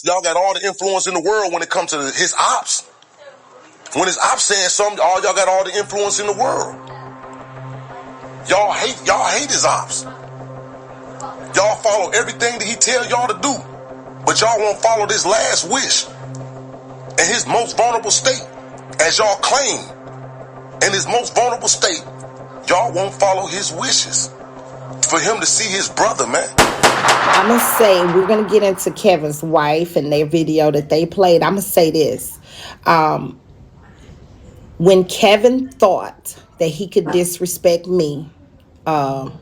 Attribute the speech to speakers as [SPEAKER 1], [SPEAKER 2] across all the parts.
[SPEAKER 1] Y'all got all the influence in the world when it comes to his ops. When his ops saying something, all y'all got all the influence in the world. Y'all hate his ops. Y'all follow everything that he tell y'all to do. But y'all won't follow this last wish. In his most vulnerable state, as y'all claim, in his most vulnerable state, y'all won't follow his wishes. For him to see his brother, man.
[SPEAKER 2] I'm going to say, we're going to get into Kevin's wife and their video that they played. I'm going to say this. When Kevin thought that he could disrespect me, and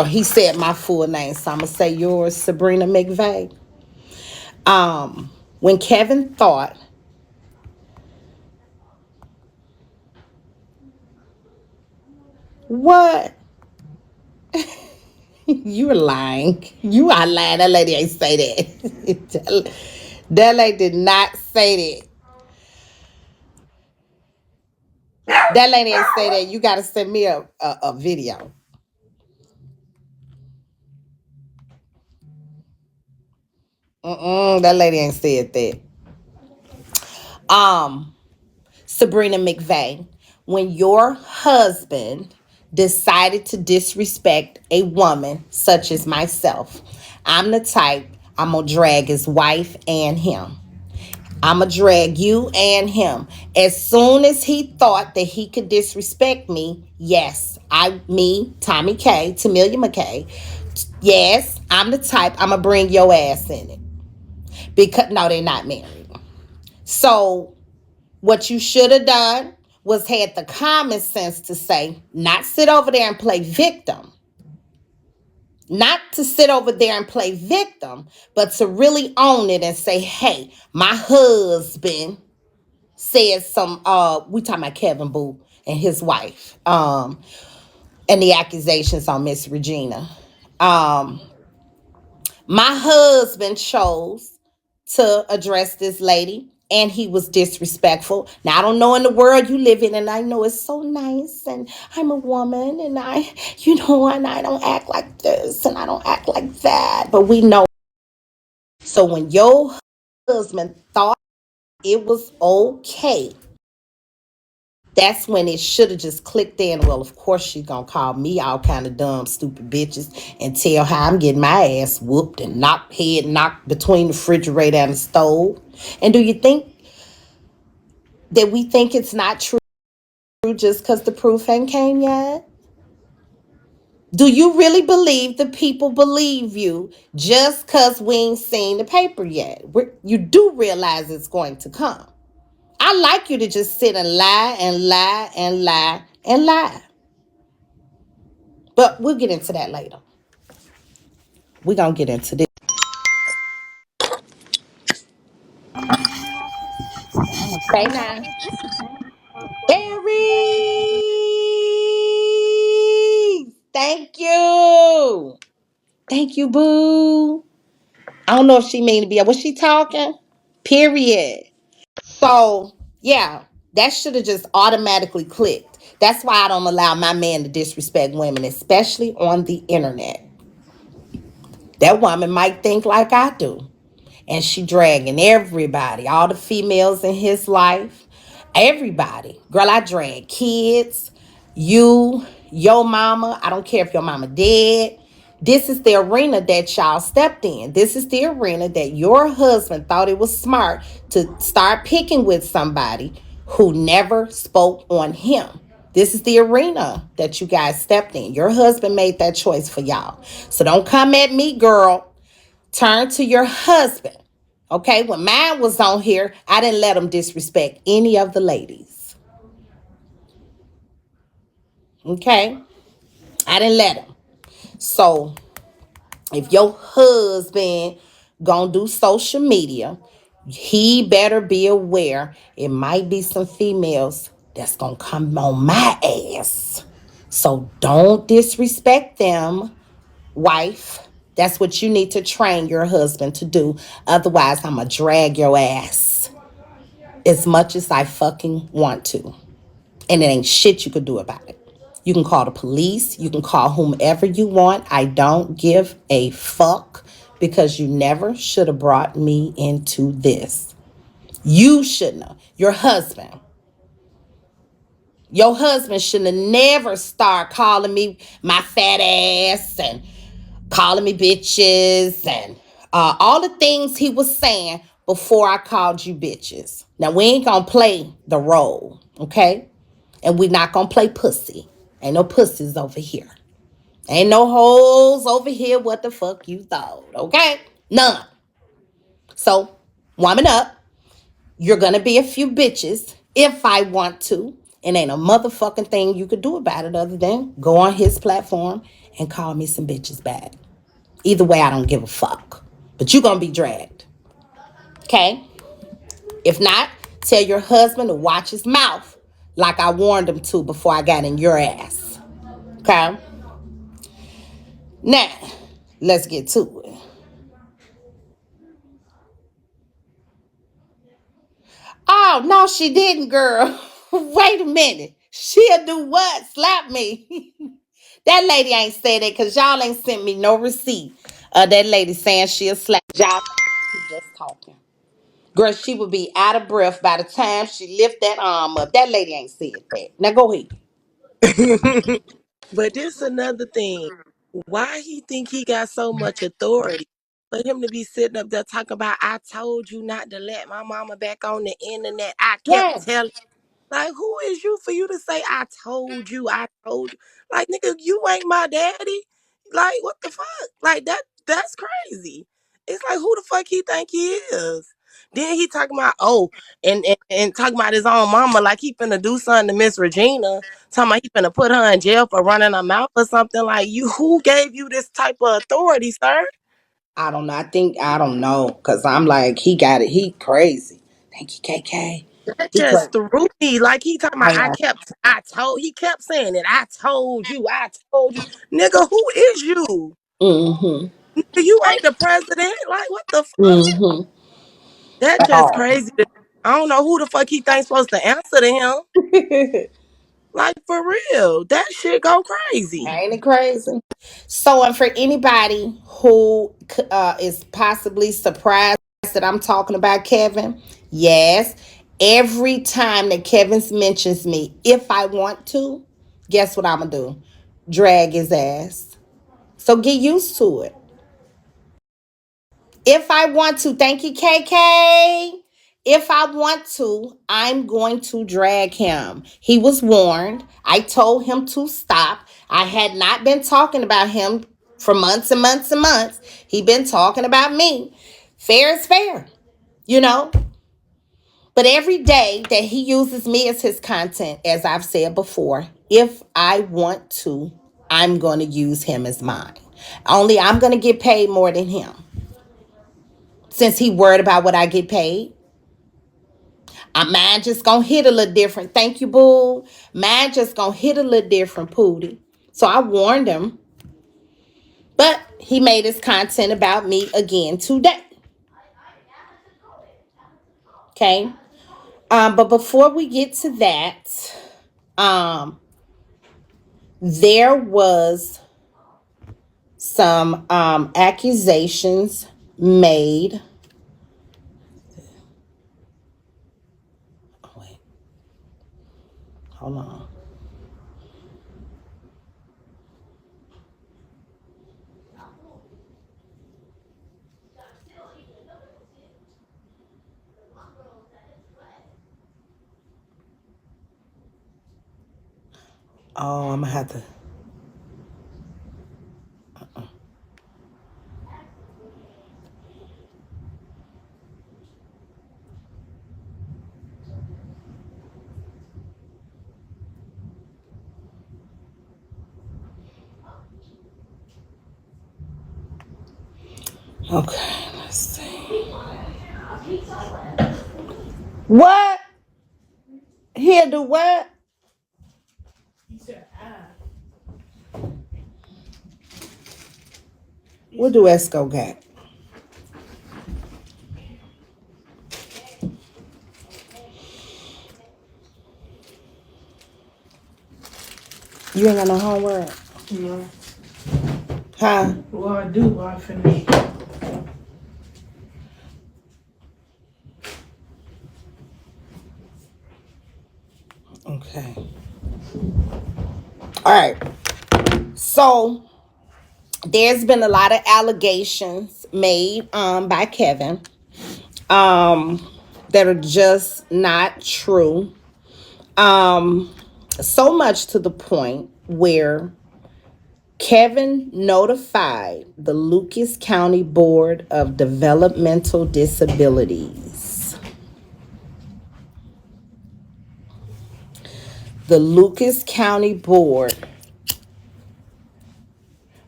[SPEAKER 2] he said my full name, so I'm going to say yours, Sabrina McVeigh. When Kevin thought, what? You are lying. You are lying. That lady ain't say that. That lady did not say that. That lady ain't say that. You got to send me a video. That lady ain't said that. Sabrina McVeigh, when your husband decided to disrespect a woman such as myself, I'm the type, I'm going to drag his wife and him. I'm going to drag you and him. As soon as he thought that he could disrespect me, yes, Tomikay, Tamillia McKay, yes, I'm the type, I'm going to bring your ass in it. Because, no, they're not married. So, what you should have done was had the common sense to say, not sit over there and play victim. Not to sit over there and play victim, but to really own it and say, hey, my husband said some, we talking about Kevin Boo and his wife, and the accusations on Miss Regina. My husband chose to address this lady, and he was disrespectful. Now, I don't know in the world you live in, and I know it's so nice, and I'm a woman, and and I don't act like this, and I don't act like that, but we know. So when your husband thought it was okay, that's when it should have just clicked in. Well, of course she's gonna call me all kind of dumb, stupid bitches and tell how I'm getting my ass whooped and knocked between the refrigerator and the stove. And do you think that we think it's not true just because the proof ain't came yet? Do you really believe the people believe you just because we ain't seen the paper yet? You do realize it's going to come. I like you to just sit and lie and lie and lie and lie. But we'll get into that later. We're going to get into this. Okay, now. Aries! Thank you. Thank you, boo. I don't know if she mean to be. Was she talking? Period. So, yeah, that should have just automatically clicked. That's why I don't allow my man to disrespect women, especially on the internet. That woman might think like I do. And she dragging everybody, all the females in his life, everybody. Girl, I drag kids, you, your mama. I don't care if your mama dead. This is the arena that y'all stepped in. This is the arena that your husband thought it was smart to start picking with somebody who never spoke on him. This is the arena that you guys stepped in. Your husband made that choice for y'all. So don't come at me, girl. Turn to your husband. Okay, when mine was on here, I didn't let him disrespect any of the ladies. Okay, I didn't let him. So if your husband gonna do social media, he better be aware it might be some females that's gonna come on my ass. So don't disrespect them, wife. That's what you need to train your husband to do. Otherwise, I'm going to drag your ass as much as I fucking want to. And it ain't shit you could do about it. You can call the police. You can call whomever you want. I don't give a fuck because you never should have brought me into this. You shouldn't have. Your husband should have never start calling me my fat ass and calling me bitches and all the things he was saying before I called you bitches. Now we ain't gonna play the role, okay? And we not gonna play pussy. Ain't no pussies over here. Ain't no hoes over here. What the fuck you thought, okay? None. So, woman up. You're gonna be a few bitches if I want to. And ain't a motherfucking thing you could do about it other than go on his platform and call me some bitches back. Either way, I don't give a fuck. But you gonna be dragged. Okay? If not, tell your husband to watch his mouth like I warned him to before I got in your ass. Okay? Now, let's get to it. Oh, no, she didn't, girl. Wait a minute. She'll do what? Slap me. That lady ain't said that because y'all ain't sent me no receipt of that lady saying she'll slap y'all. She just talking. Girl, she would be out of breath by the time she lift that arm up. That lady ain't said that. Now go ahead.
[SPEAKER 3] But this another thing. Why he think he got so much authority for him to be sitting up there talking about I told you not to let my mama back on the internet. I kept
[SPEAKER 2] Yes.
[SPEAKER 3] telling. Like, who is you for you to say, I told you, I told you? Like, nigga, you ain't my daddy. Like, what the fuck? Like, that's crazy. It's like, who the fuck he think he is? Then he talking about, oh, and talking about his own mama, like he finna do something to Miss Regina. Talking about he finna put her in jail for running her mouth or something. Like, who gave you this type of authority, sir?
[SPEAKER 2] I don't know. I don't know. Because I'm like, he got it. He crazy. Thank you, KK.
[SPEAKER 3] That
[SPEAKER 2] He
[SPEAKER 3] just
[SPEAKER 2] crazy.
[SPEAKER 3] threw me. Like he talking about
[SPEAKER 2] I know.
[SPEAKER 3] he kept saying it. I told you. Nigga, who is you?
[SPEAKER 2] Mm-hmm.
[SPEAKER 3] You ain't the president. Like, what the fuck?
[SPEAKER 2] Mm-hmm.
[SPEAKER 3] That just
[SPEAKER 2] Oh.
[SPEAKER 3] crazy. I don't know who the fuck he thinks supposed to answer to him. Like, for real. That shit go crazy.
[SPEAKER 2] Ain't it crazy? So, and for anybody who is possibly surprised that I'm talking about Kevin, yes, every time that Kevin mentions me, if I want to, guess what I'm gonna do? Drag his ass. So get used to it. If I want to, thank you, KK. If I want to, I'm going to drag him. He was warned. I told him to stop. I had not been talking about him for months and months and months. He been talking about me. Fair is fair, you know? But every day that he uses me as his content, as I've said before, if I want to, I'm going to use him as mine. Only I'm going to get paid more than him. Since he worried about what I get paid. Mine just gonna hit a little different. Thank you, boo. Mine just gonna hit a little different, Pootie. So I warned him. But he made his content about me again today. Okay. But before we get to that, there was some accusations made. Oh, wait. Hold on. Oh, I'm gonna have to. Okay, let's see. What? He'll do what? What do Esco got? You ain't got no homework?
[SPEAKER 4] No.
[SPEAKER 2] Huh?
[SPEAKER 4] Well, I do. I finish.
[SPEAKER 2] Okay. All right. So there's been a lot of allegations made by Kevin that are just not true. So much to the point where Kevin notified the Lucas County Board of Developmental Disabilities. The Lucas County Board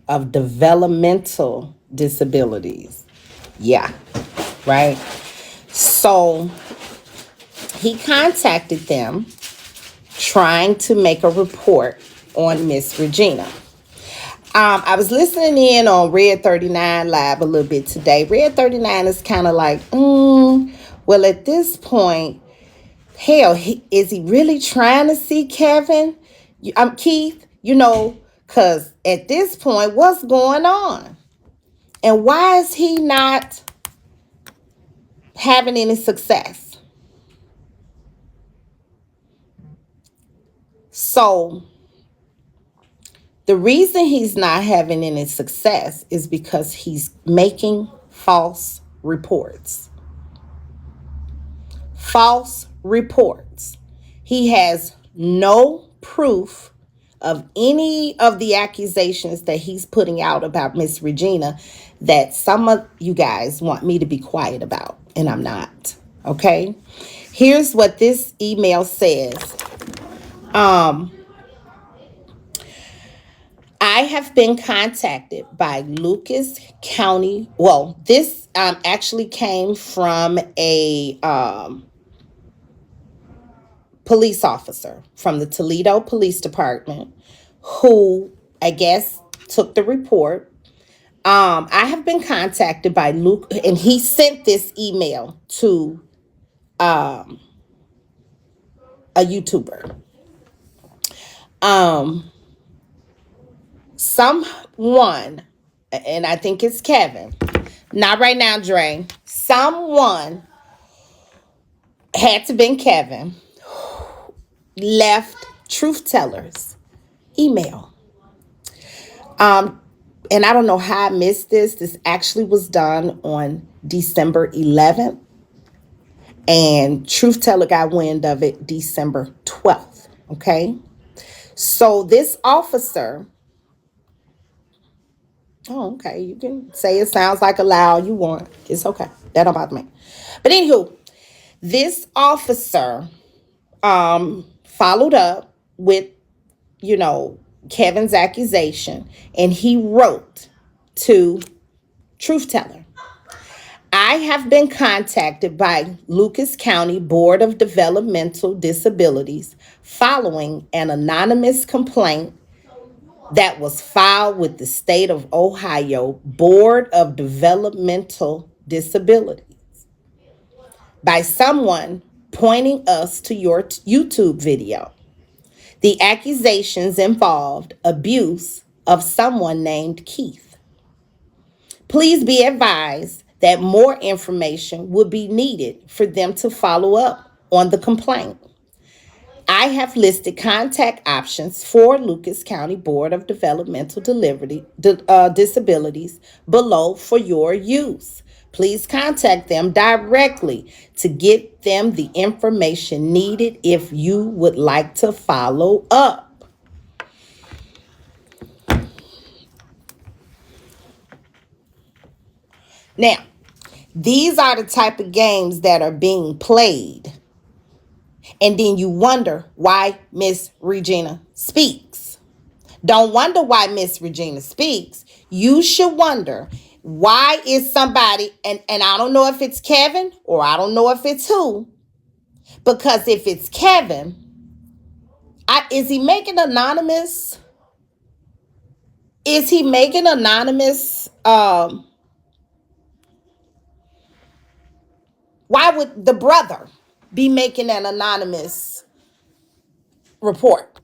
[SPEAKER 2] of Developmental Disabilities. Yeah, right. So he contacted them trying to make a report on Miss Regina. I was listening in on Red 39 Live a little bit today. Red 39 is kind of like, well, at this point, hell, is he really trying to see Kevin? I'm Keith, because at this point, what's going on? And why is he not having any success? So the reason he's not having any success is because he's making false reports. False reports. He has no proof of any of the accusations that he's putting out about Miss Regina that some of you guys want me to be quiet about, and I'm not. Okay? Here's what this email says. I have been contacted by Lucas County. Well, this actually came from a police officer from the Toledo Police Department who, I guess, took the report. I have been contacted by Luke, and he sent this email to a YouTuber. Someone, and I think it's Kevin, not right now, Dre. Someone had to been Kevin, left Truth Teller's email. And I don't know how I missed this. This actually was done on December 11th. And Truth Teller got wind of it December 12th. Okay. So this officer, oh, okay, you can say it sounds like a lie all you want. It's okay. That don't bother me. But anywho, this officer followed up with, Kevin's accusation, and he wrote to Truth Teller. I have been contacted by Lucas County Board of Developmental Disabilities following an anonymous complaint that was filed with the state of Ohio Board of Developmental Disabilities by someone pointing us to your YouTube video. The accusations involved abuse of someone named Keith. Please be advised that more information would be needed for them to follow up on the complaint. I have listed contact options for Lucas County Board of Developmental Disabilities below for your use. Please contact them directly to get them the information needed if you would like to follow up. Now, these are the type of games that are being played. And then you wonder why Miss Regina speaks. Don't wonder why Miss Regina speaks. You should wonder, why is somebody, and I don't know if it's Kevin or I don't know if it's who, because if it's Kevin, is he making anonymous? Is he making anonymous? Why would the brother be making an anonymous report?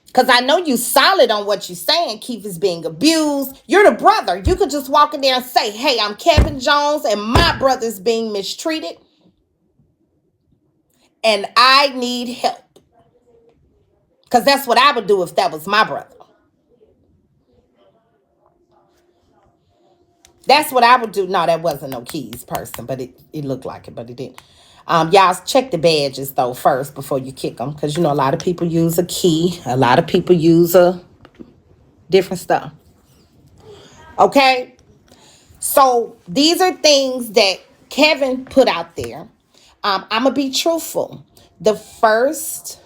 [SPEAKER 2] Because I know you solid on what you're saying. Keith is being abused. You're the brother. You could just walk in there and say, hey, I'm Kevin Jones and my brother's being mistreated and I need help. Because that's what I would do if that was my brother. That's what I would do. No, that wasn't no Keys person, but it looked like it, but it didn't. Y'all check the badges though first before you kick them, because you know a lot of people use a key, a lot of people use a different stuff. Okay, so these are things that Kevin put out there. I'm gonna be truthful. The first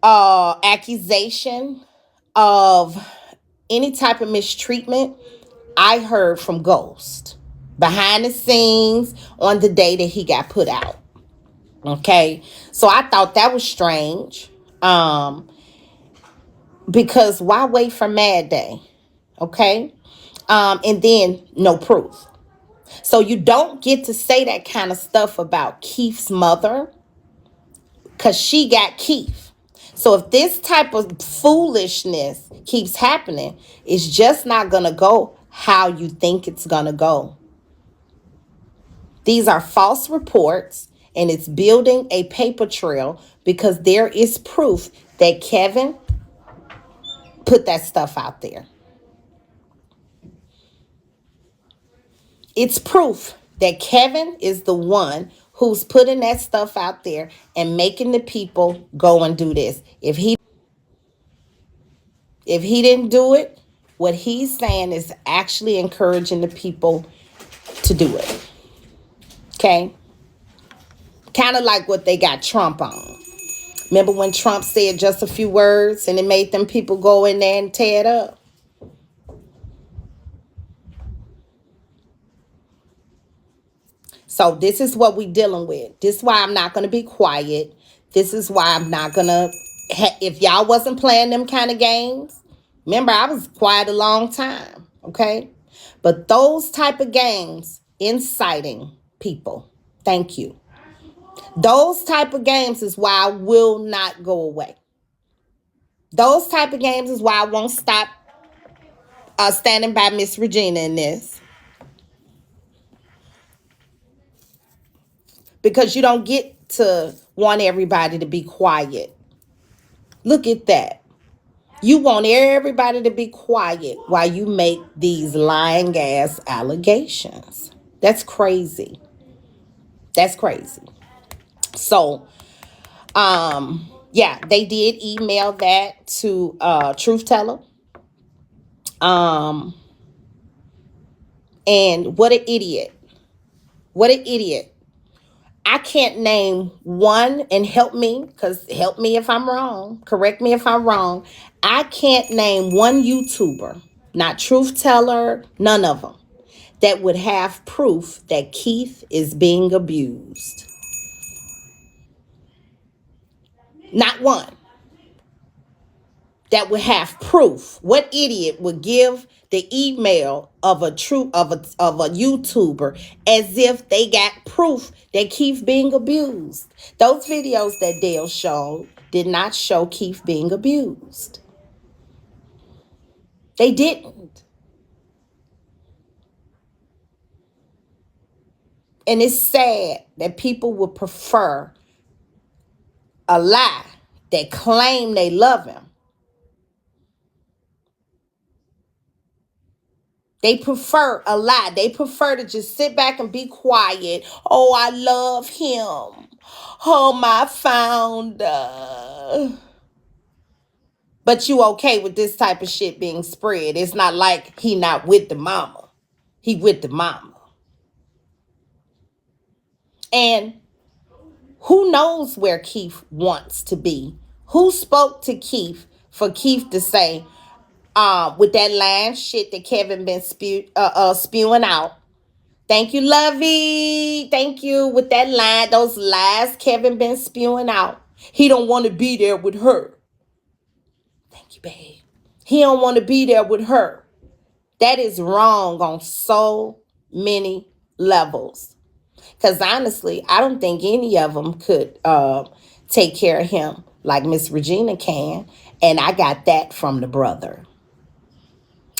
[SPEAKER 2] accusation of any type of mistreatment I heard from Ghost behind the scenes on the day that he got put out. Okay, so I thought that was strange. Because why wait for Mad Day? Okay, and then no proof. So you don't get to say that kind of stuff about Keith's mother because she got Keith. So if this type of foolishness keeps happening, it's just not going to go how you think it's going to go. These are false reports, and it's building a paper trail because there is proof that Kevin put that stuff out there. It's proof that Kevin is the one who's putting that stuff out there and making the people go and do this. If he didn't do it, what he's saying is actually encouraging the people to do it. Okay? Kind of like what they got Trump on. Remember when Trump said just a few words and it made them people go in there and tear it up? So this is what we're dealing with. This is why I'm not going to be quiet. This is why I'm not going to... If y'all wasn't playing them kind of games, remember I was quiet a long time, okay? But those type of games, inciting people, thank you. Those type of games is why I will not go away. Those type of games is why I won't stop standing by Miss Regina in this. Because you don't get to want everybody to be quiet. Look at that. You want everybody to be quiet while you make these lying ass allegations. That's crazy. That's crazy. So, yeah, they did email that to Truth Teller. And what an idiot. What an idiot. I can't name one, and help me if I'm wrong. Correct me if I'm wrong. I can't name one YouTuber, not Truth Teller, none of them, that would have proof that Keith is being abused. Not one that would have proof. What idiot would give the email of a YouTuber as if they got proof that Keith being abused? Those videos that Dale showed did not show Keith being abused. They didn't. And it's sad that people would prefer a lie that claim they love him. They prefer a lie. They prefer to just sit back and be quiet. Oh, I love him. Oh, my founder. But you okay with this type of shit being spread. It's not like he not with the mama. He with the mama. And who knows where Keith wants to be? Who spoke to Keith for Keith to say, with that lying shit that Kevin been spewing out? Thank you, Lovey. Thank you. With that line, those lies Kevin been spewing out. He don't want to be there with her. Thank you, babe. He don't want to be there with her. That is wrong on so many levels. Because honestly, I don't think any of them could take care of him like Miss Regina can. And I got that from the brother.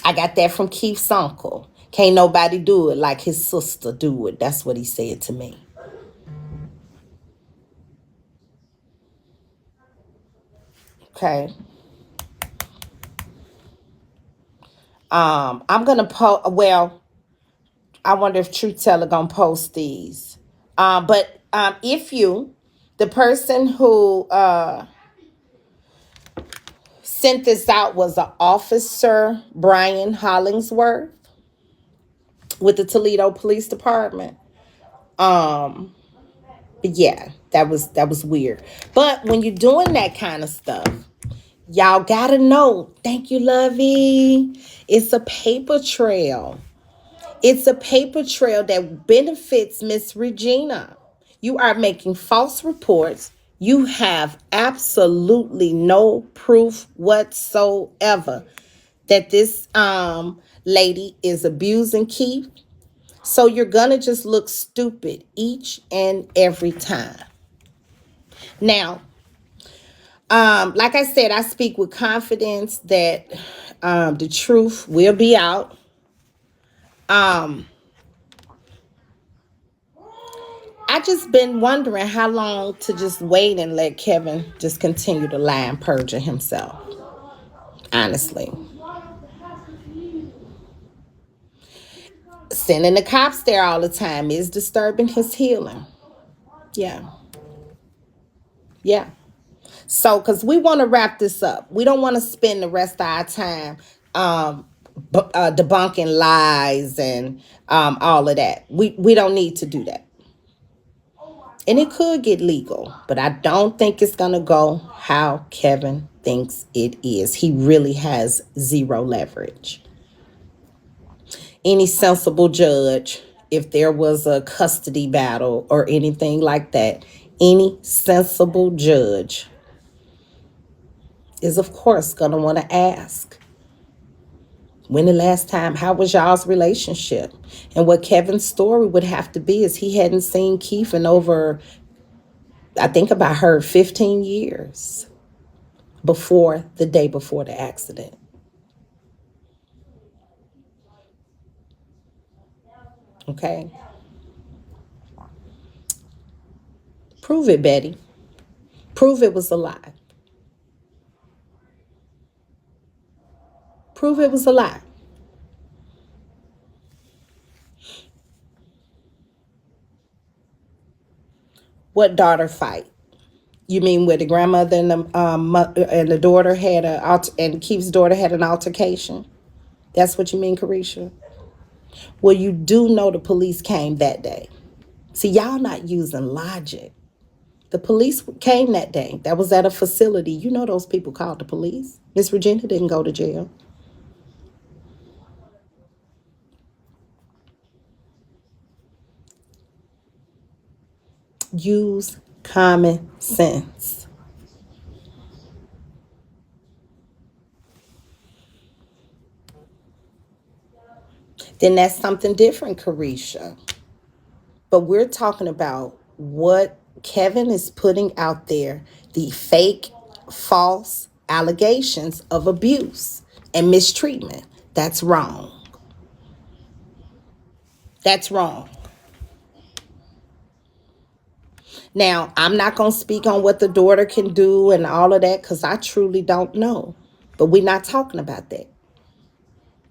[SPEAKER 2] I got that from Keith's uncle. Can't nobody do it like his sister do it. That's what he said to me. Okay. I'm gonna post. Well, I wonder if Truth Teller gonna post these. But if you, the person who sent this out was an officer, Brian Hollingsworth, with the Toledo Police Department. Um, yeah, that was weird. But when you're doing that kind of stuff, y'all gotta know. Thank you, Lovey. It's a paper trail. It's a paper trail that benefits Miss Regina. You are making false reports. You have absolutely no proof whatsoever that this lady is abusing Keith. So you're gonna just look stupid each and every time. Now, like I said, I speak with confidence that the truth will be out. Um, I just been wondering how long to just wait and let Kevin just continue to lie and perjure himself. Honestly, sending the cops there all the time is disturbing his healing. Yeah, yeah. So, because we want to wrap this up, we don't want to spend the rest of our time debunking lies and all of that. We don't need to do that. And it could get legal, but I don't think it's going to go how Kevin thinks it is. He really has zero leverage. Any sensible judge, if there was a custody battle or anything like that, any sensible judge is, of course, going to want to ask, when the last time, how was y'all's relationship? And what Kevin's story would have to be is he hadn't seen Keith in over, I think about her, 15 years before the day before the accident. Okay? Prove it, Betty. Prove it was a lie. Prove it was a lie. What daughter fight? You mean where the grandmother and the daughter had and Keith's daughter had an altercation? That's what you mean, Carisha? Well, you do know the police came that day. See, y'all not using logic. The police came that day. That was at a facility. You know those people called the police. Miss Regina didn't go to jail. Use common sense. Then that's something different, Carisha. But we're talking about what Kevin is putting out there, the fake, false allegations of abuse and mistreatment. That's wrong. That's wrong. Now, I'm not going to speak on what the daughter can do and all of that because I truly don't know. But we're not talking about that.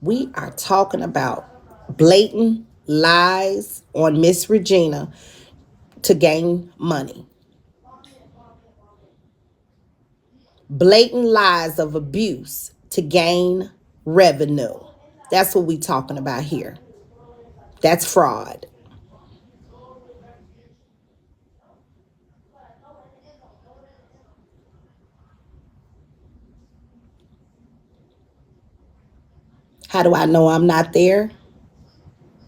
[SPEAKER 2] We are talking about blatant lies on Miss Regina to gain money. Blatant lies of abuse to gain revenue. That's what we're talking about here. That's fraud. How do I know I'm not there?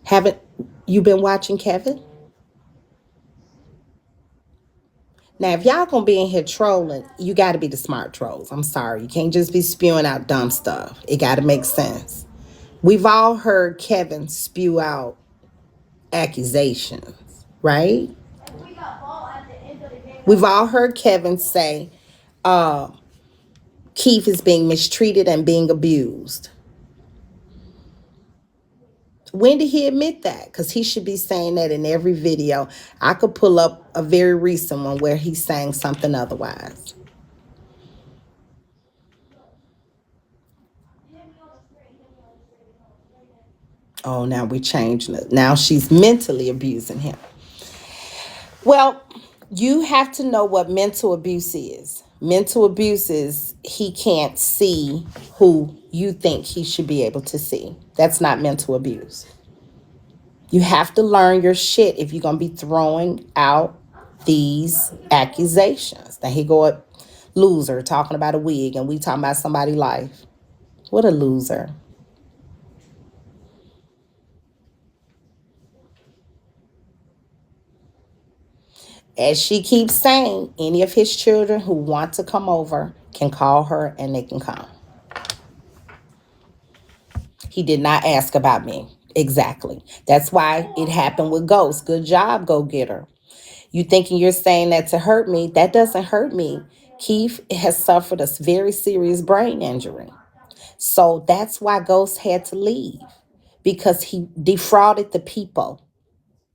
[SPEAKER 2] Haven't you been watching Kevin? Now, if y'all gonna be in here trolling, you gotta be the smart trolls. I'm sorry. You can't just be spewing out dumb stuff. It gotta make sense. We've all heard Kevin spew out accusations, right? We've all heard Kevin say Keith is being mistreated and being abused. When did he admit that? Because he should be saying that in every video. I could pull up a very recent one where he's saying something otherwise. Oh, now we're changing it. Now she's mentally abusing him. Well, you have to know what mental abuse is. Mental abuse is he can't see who you think he should be able to see. That's not mental abuse. You have to learn your shit if you're going to be throwing out these accusations. Now he go a loser talking about a wig and we talking about somebody's life. What a loser. As she keeps saying, any of his children who want to come over can call her and they can come. He did not ask about me. Exactly. That's why it happened with Ghost. Good job, go get her. You thinking you're saying that to hurt me? That doesn't hurt me. Keith has suffered a very serious brain injury. So that's why Ghost had to leave because he defrauded the people.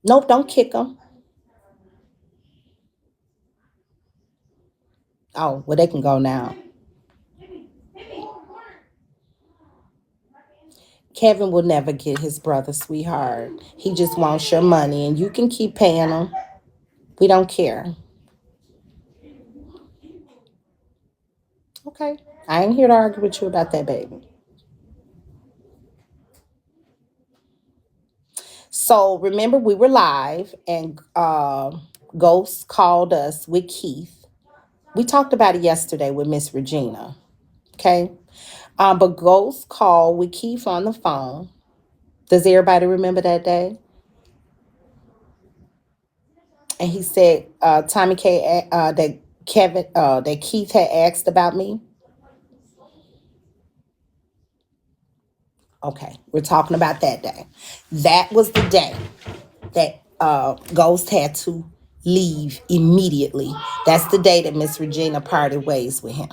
[SPEAKER 2] Nope, don't kick him. Oh, well, they can go now. Kevin will never get his brother, sweetheart. He just wants your money and you can keep paying him. We don't care. Okay. I ain't here to argue with you about that, baby. So remember, we were live and Ghost called us with Keith. We talked about it yesterday with Miss Regina. Okay. But Ghost called with Keith on the phone. Does everybody remember that day? And he said, Tomikay, that Keith had asked about me. Okay, we're talking about that day. That was the day that Ghost had to leave immediately. That's the day that Miss Regina parted ways with him.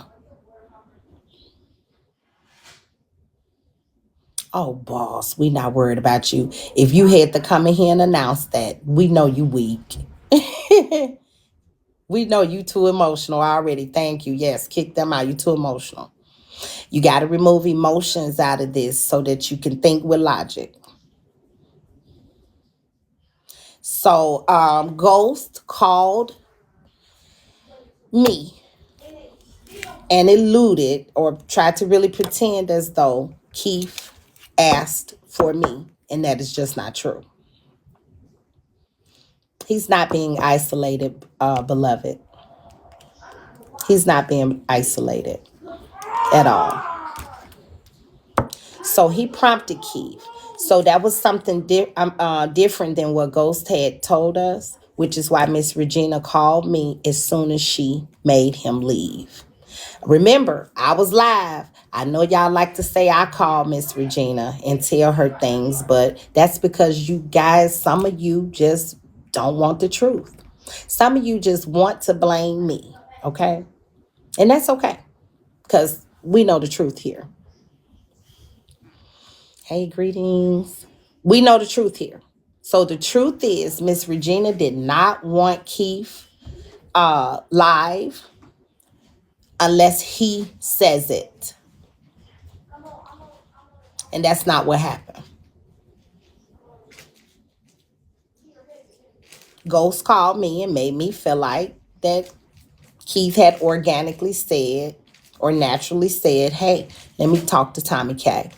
[SPEAKER 2] Oh, boss, we not worried about you. If you had to come in here and announce that, we know you weak. We know you too emotional already. Thank you. Yes, kick them out. You too emotional. You got to remove emotions out of this so that you can think with logic. So, Ghost called me and alluded or tried to really pretend as though Keith asked for me, and that is just not true. He's not being isolated, beloved. He's not being isolated at all. So he prompted Keith. So that was something different than what Ghost had told us, which is why Miss Regina called me as soon as she made him leave. Remember, I was live. I know y'all like to say I call Miss Regina and tell her things, but that's because you guys, some of you just don't want the truth. Some of you just want to blame me, okay? And that's okay because we know the truth here. Hey, greetings. We know the truth here. So the truth is Miss Regina did not want Keith live unless he says it. And that's not what happened. Ghost called me and made me feel like that Keith had organically said or naturally said, hey, let me talk to Tomikay.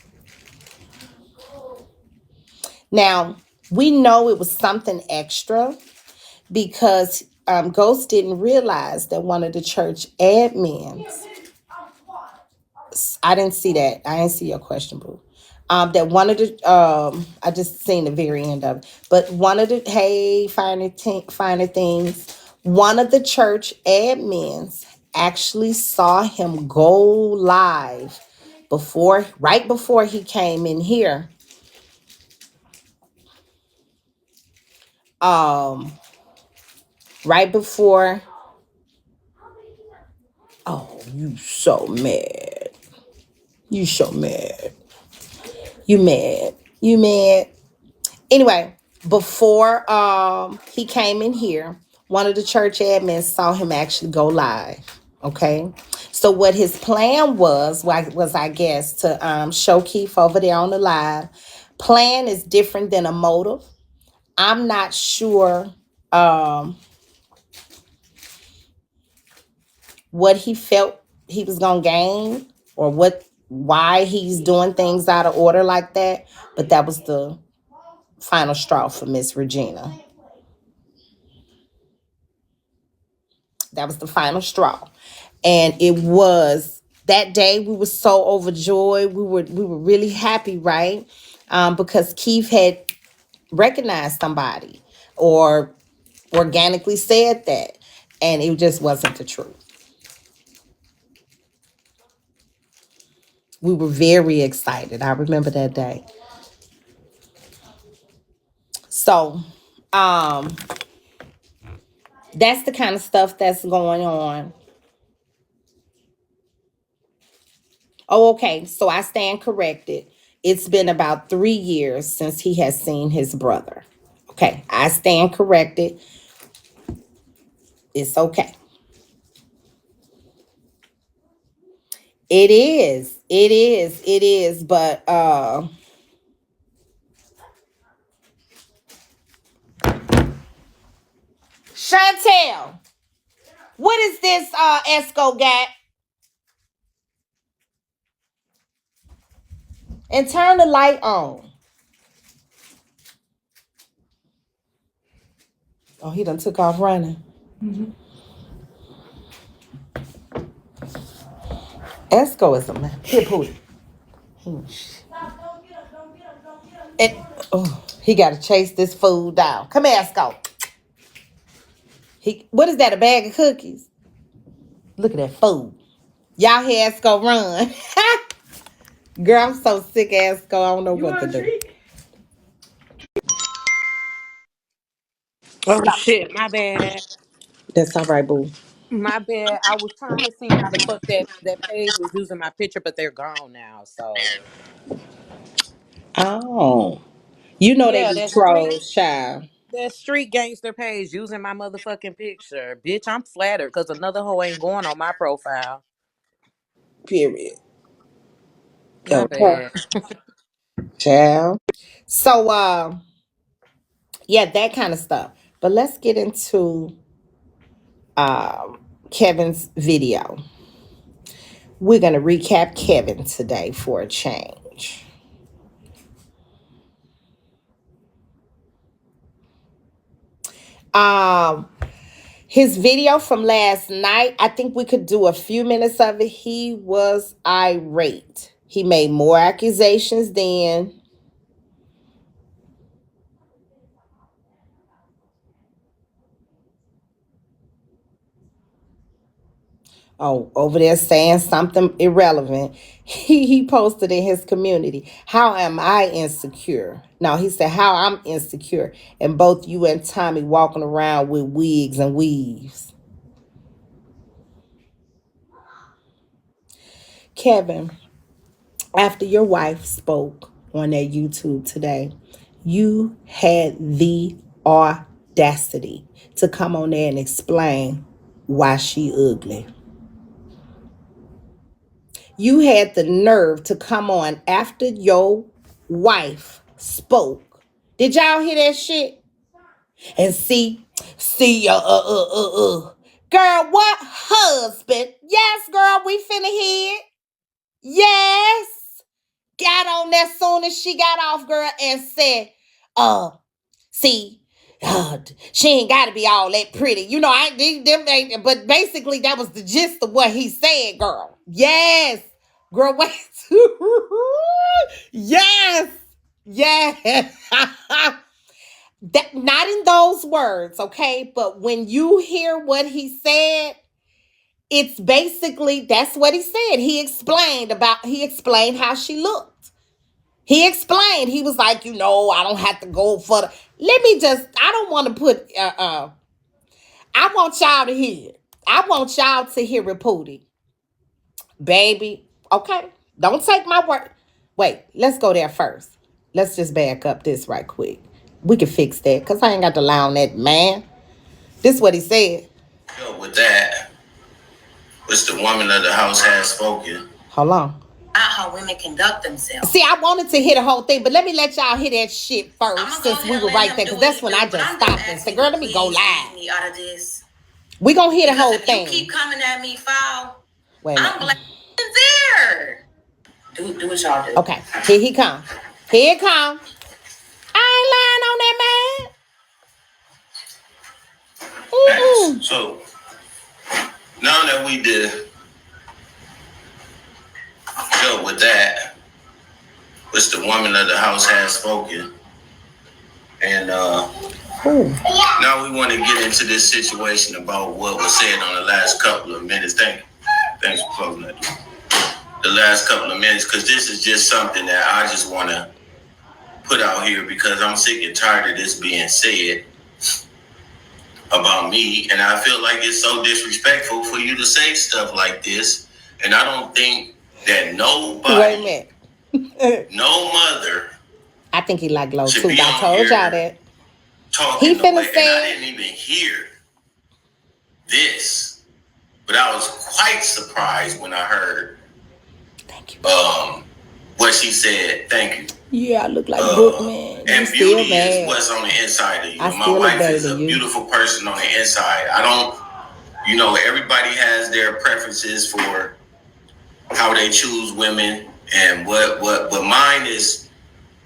[SPEAKER 2] Now, we know it was something extra because Ghost didn't realize that one of the church admins, I didn't see that. I didn't see your question, boo. That one of the, I just seen the very end of it, but one of the, hey, finer things, one of the church admins actually saw him go live right before he came in here. Right before, oh, you so mad. You so mad. You mad. You mad. Anyway, before he came in here, one of the church admins saw him actually go live. Okay. So what his plan was I guess, to show Keith over there on the live. Plan is different than a motive. I'm not sure um, what he felt he was gonna gain or why he's doing things out of order like that. But that was the final straw for Miss Regina. That was the final straw. And it was that day we were so overjoyed. We were really happy, right? Because Keith had recognized somebody or organically said that. And it just wasn't the truth. We were very excited. I remember that day. So, um, that's the kind of stuff that's going on. Oh, okay. So I stand corrected. It's been about 3 years since he has seen his brother. Okay. I stand corrected. It's okay. It is. It is. It is. But Chantel, what is this Esco got? And turn the light on. Oh, he done took off running. Esco is a man. Here, Pootie. And oh, he got to chase this food down. Come here, Esco. What is that? A bag of cookies? Look at that food. Y'all hear Esco run? Girl, I'm so sick, Esco. I don't know what to do.
[SPEAKER 4] Oh shit, my bad.
[SPEAKER 2] That's all right, boo.
[SPEAKER 4] My bad. I was trying to see how the fuck that page was using my picture, but they're gone now. So
[SPEAKER 2] Oh, you know they
[SPEAKER 4] yeah,
[SPEAKER 2] be trolls, child.
[SPEAKER 4] that street gangster page using my motherfucking picture. Bitch, I'm flattered because another hoe ain't going on my profile.
[SPEAKER 2] Period.
[SPEAKER 4] My
[SPEAKER 2] Okay,
[SPEAKER 4] bad.
[SPEAKER 2] child. So, yeah, that kind of stuff. But let's get into Kevin's video. We're gonna recap Kevin today for a change. Um, his video from last night, I think we could do a few minutes of it. He was irate. He made more accusations then. Oh, over there saying something irrelevant. He posted in his community, how am I insecure? No, he said, how I'm insecure. And both you and Tommy walking around with wigs and weaves. Kevin, after your wife spoke on that YouTube today, you had the audacity to come on there and explain why she ugly. You had the nerve to come on after your wife spoke. Did y'all hear that shit? And girl, what husband? Yes, girl, we finna hear it. Yes. Got on that soon as she got off, girl, and said, uh, see, she ain't got to be all that pretty. You know, but basically that was the gist of what he said, girl. Yes. Girl, wait. Yes. Yes. That, not in those words, okay? But when you hear what he said, it's basically, that's what he said. He explained how she looked. He explained. He was like, I don't have to go for the. Let me just. I don't want to put. I want y'all to hear it. I want y'all to hear it, Pootie. Baby. Okay. Don't take my word. Wait. Let's go there first. Let's just back up this right quick. We can fix that because I ain't got to lie on that man. This is what he said.
[SPEAKER 5] With that, which the woman of the house has spoken.
[SPEAKER 2] Hold on. How women conduct themselves. See, I wanted to hear the whole thing, but let me let y'all hear that shit first since we were right there, because that's when I just stopped and said, girl, let me go live. Me out of this. We gonna hear the whole thing. You keep coming at me foul. Wait a minute. I'm black there. Do what y'all do. Okay, here he come. Here he come. I ain't lying on that man.
[SPEAKER 5] So now that we did go with that, which the woman of the house has spoken, and now we want to get into this situation about what was said on the last couple of minutes. Thanks for closing that door. The last couple of minutes, because this is just something that I just want to put out here because I'm sick and tired of this being said about me, and I feel like it's so disrespectful for you to say stuff like this, and I don't think that nobody, no mother,
[SPEAKER 2] I think he like low too. I told y'all that. He finna say,
[SPEAKER 5] and I didn't even hear this, but I was quite surprised when I heard
[SPEAKER 2] thank you.
[SPEAKER 5] What she said. Thank you.
[SPEAKER 2] Yeah, I look like Bookman.
[SPEAKER 5] And beauty is what's on the inside of you. My wife is a beautiful person on the inside. I don't, everybody has their preferences for how they choose women and but mine is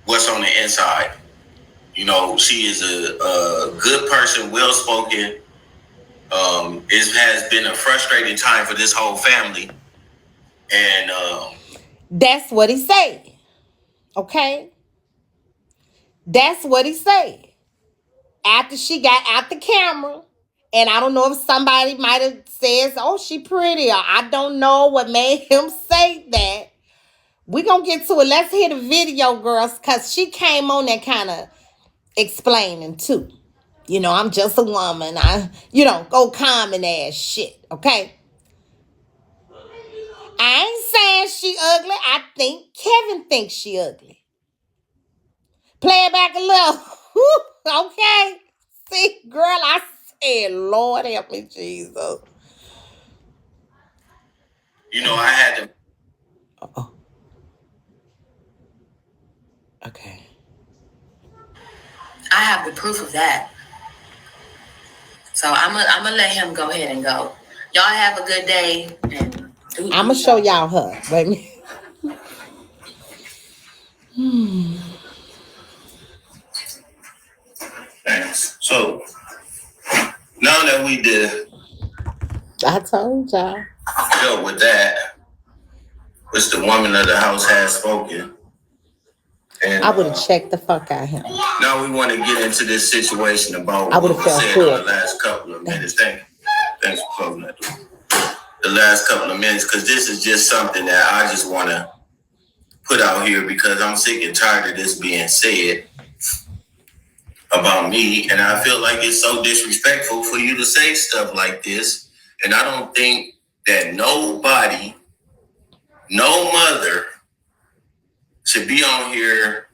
[SPEAKER 5] what's on the inside. She is a good person, well-spoken. It has been a frustrating time for this whole family. And
[SPEAKER 2] that's what he said. Okay? That's what he said. After she got out the camera, and I don't know if somebody might have said, oh, she pretty, or I don't know what made him say that. We're going to get to it. Let's hear the video, girls, because she came on there kind of explaining, too. I'm just a woman. Go common ass shit, okay? I ain't saying she ugly. I think Kevin thinks she ugly. Play it back a little. Okay? See, girl, I said, Lord help me, Jesus.
[SPEAKER 5] I had to.
[SPEAKER 2] Uh-oh. Okay. I have the proof of that. So I'm gonna let him go ahead and go. Y'all have a good day. I'm gonna show y'all her. Wait a minute.
[SPEAKER 5] Thanks. So now that we did,
[SPEAKER 2] I told y'all.
[SPEAKER 5] Go with that, which the woman of the house has spoken. And
[SPEAKER 2] I would have checked the fuck out of him.
[SPEAKER 5] Now we want to get into this situation about what was said in the last couple of minutes. Thanks for closing that door. The last couple of minutes, because this is just something that I just want to put out here because I'm sick and tired of this being said about me, and I feel like it's so disrespectful for you to say stuff like this, and I don't think that nobody, no mother should be on here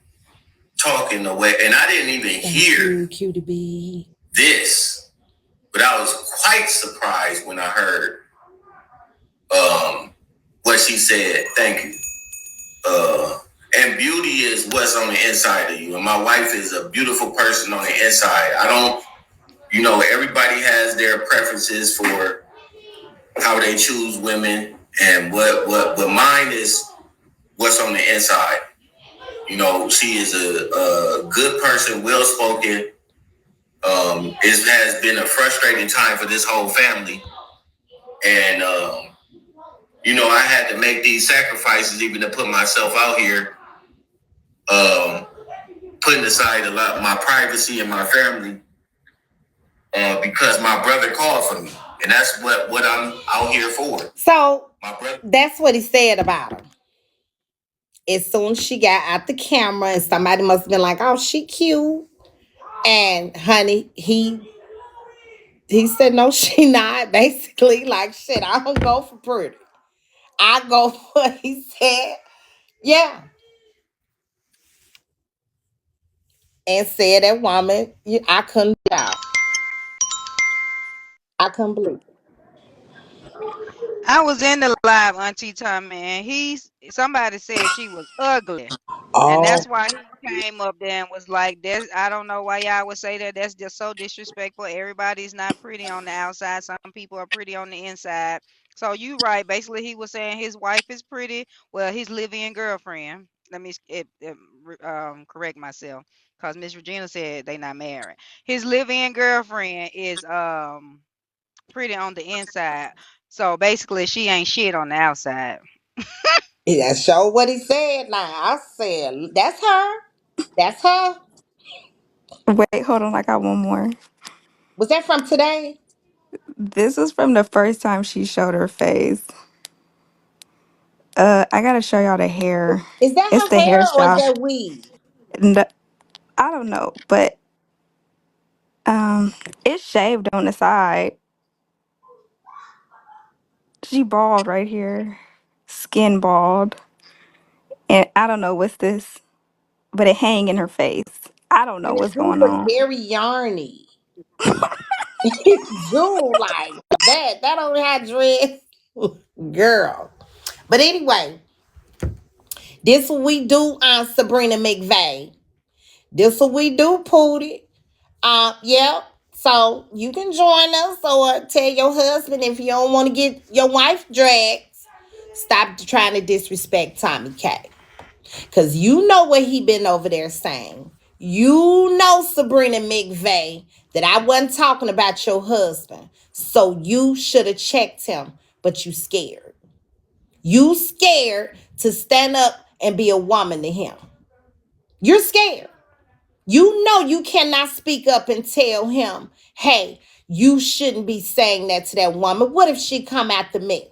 [SPEAKER 5] talking the way, and I didn't even hear this, but I was quite surprised when I heard what she said. Thank you. And beauty is what's on the inside of you, and my wife is a beautiful person on the inside. I don't, everybody has their preferences for how they choose women, and but mine is what's on the inside. She is a good person, well spoken. It has been a frustrating time for this whole family, and I had to make these sacrifices even to put myself out here, putting aside a lot of my privacy and my family, because my brother called for me, and that's what I'm out here for.
[SPEAKER 2] So that's what he said about her. As soon as she got out the camera, and somebody must have been like, "Oh, she cute," and honey, he said, "No, she not." Basically, like, shit, I don't go for pretty. I go for, he said, yeah, and said that woman, I couldn't doubt. I couldn't believe it.
[SPEAKER 6] I was in the live, Auntie Tommy, and somebody said she was ugly. And
[SPEAKER 2] Oh,
[SPEAKER 6] that's why he came up there and was like, "That's I don't know why y'all would say that. That's just so disrespectful. Everybody's not pretty on the outside. Some people are pretty on the inside." So you right. Basically, he was saying his wife is pretty. Well, his live-in girlfriend. Let me correct myself, because Miss Regina said they not married. His live-in girlfriend is pretty on the inside. So basically, she ain't shit on the outside.
[SPEAKER 2] yeah, show what he said. Now I said that's her. That's her.
[SPEAKER 7] Wait, hold on. I got one more.
[SPEAKER 2] Was that from today?
[SPEAKER 7] This was from the first time she showed her face. I gotta show y'all the hair.
[SPEAKER 2] Is that
[SPEAKER 7] It's
[SPEAKER 2] her
[SPEAKER 7] the
[SPEAKER 2] hair or is
[SPEAKER 7] hairstyle.
[SPEAKER 2] that weed?
[SPEAKER 7] And I don't know, but it's shaved on the side. She bald right here, skin bald, and I don't know what's this, but it hang in her face. I don't know
[SPEAKER 2] And it
[SPEAKER 7] what's
[SPEAKER 2] do
[SPEAKER 7] going
[SPEAKER 2] look
[SPEAKER 7] on.
[SPEAKER 2] very yarny. It do like that. That don't have dreads, girl. But anyway, this what we do on Sabrina McVeigh. This what we do, Pootie. Yep. So you can join us or tell your husband if you don't want to get your wife dragged. Stop trying to disrespect Tommy K. Cause you know what he been over there saying. You know, Sabrina McVeigh, that I wasn't talking about your husband. So you should have checked him, but you scared. You scared to stand up and be a woman to him. You're scared. You know you cannot speak up and tell him, hey, you shouldn't be saying that to that woman. What if she come after me?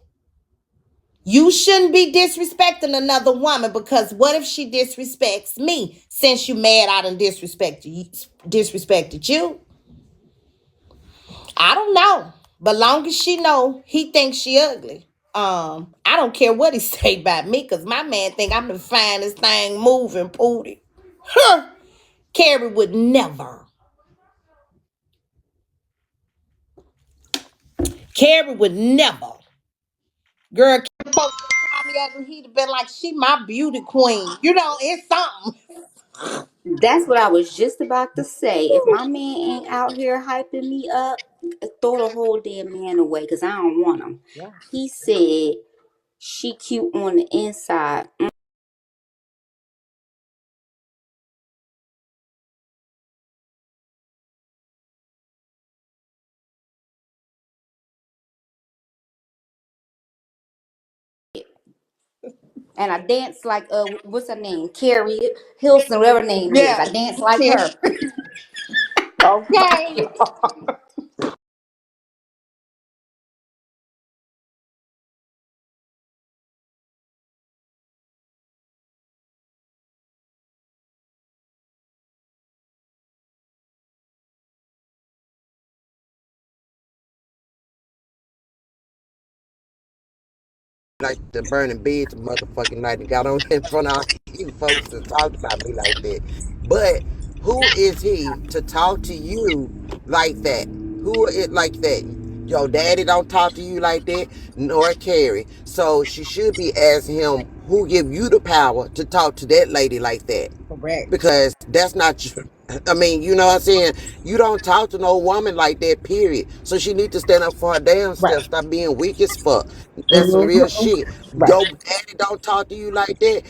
[SPEAKER 2] You shouldn't be disrespecting another woman because what if she disrespects me since you mad I done disrespected you? I don't know. But long as she know he thinks she ugly. I don't care what he say about me because my man think I'm the finest thing moving, Pootie. Huh. Carrie would never. Carrie would never. Girl, Carrie folks call me ugly. He'd have been like, she my beauty queen. You know, it's something.
[SPEAKER 8] That's what I was just about to say. If my man ain't out here hyping me up, throw the whole damn man away because I don't want him.
[SPEAKER 2] Yeah.
[SPEAKER 8] He said she cute on the inside. And I dance like what's her name? Carrie Hilson, whatever her name is.
[SPEAKER 2] Yeah.
[SPEAKER 8] I dance like
[SPEAKER 2] Yeah.
[SPEAKER 8] her.
[SPEAKER 2] Okay.
[SPEAKER 9] Like the burning beds motherfucking night and got on in front of all you folks and talked about me like that. But who is he to talk to you like that? Who is like that? Your daddy don't talk to you like that, nor Carrie. So she should be asking him who give you the power to talk to that lady like that.
[SPEAKER 2] Correct.
[SPEAKER 9] Because that's not I mean, you know what I'm saying? You don't talk to no woman like that, period. So she need to stand up for her damn
[SPEAKER 2] Right.
[SPEAKER 9] self. Stop being weak as fuck. That's some real
[SPEAKER 2] Mhm.
[SPEAKER 9] shit.
[SPEAKER 2] Right.
[SPEAKER 9] Your daddy don't talk to you like that,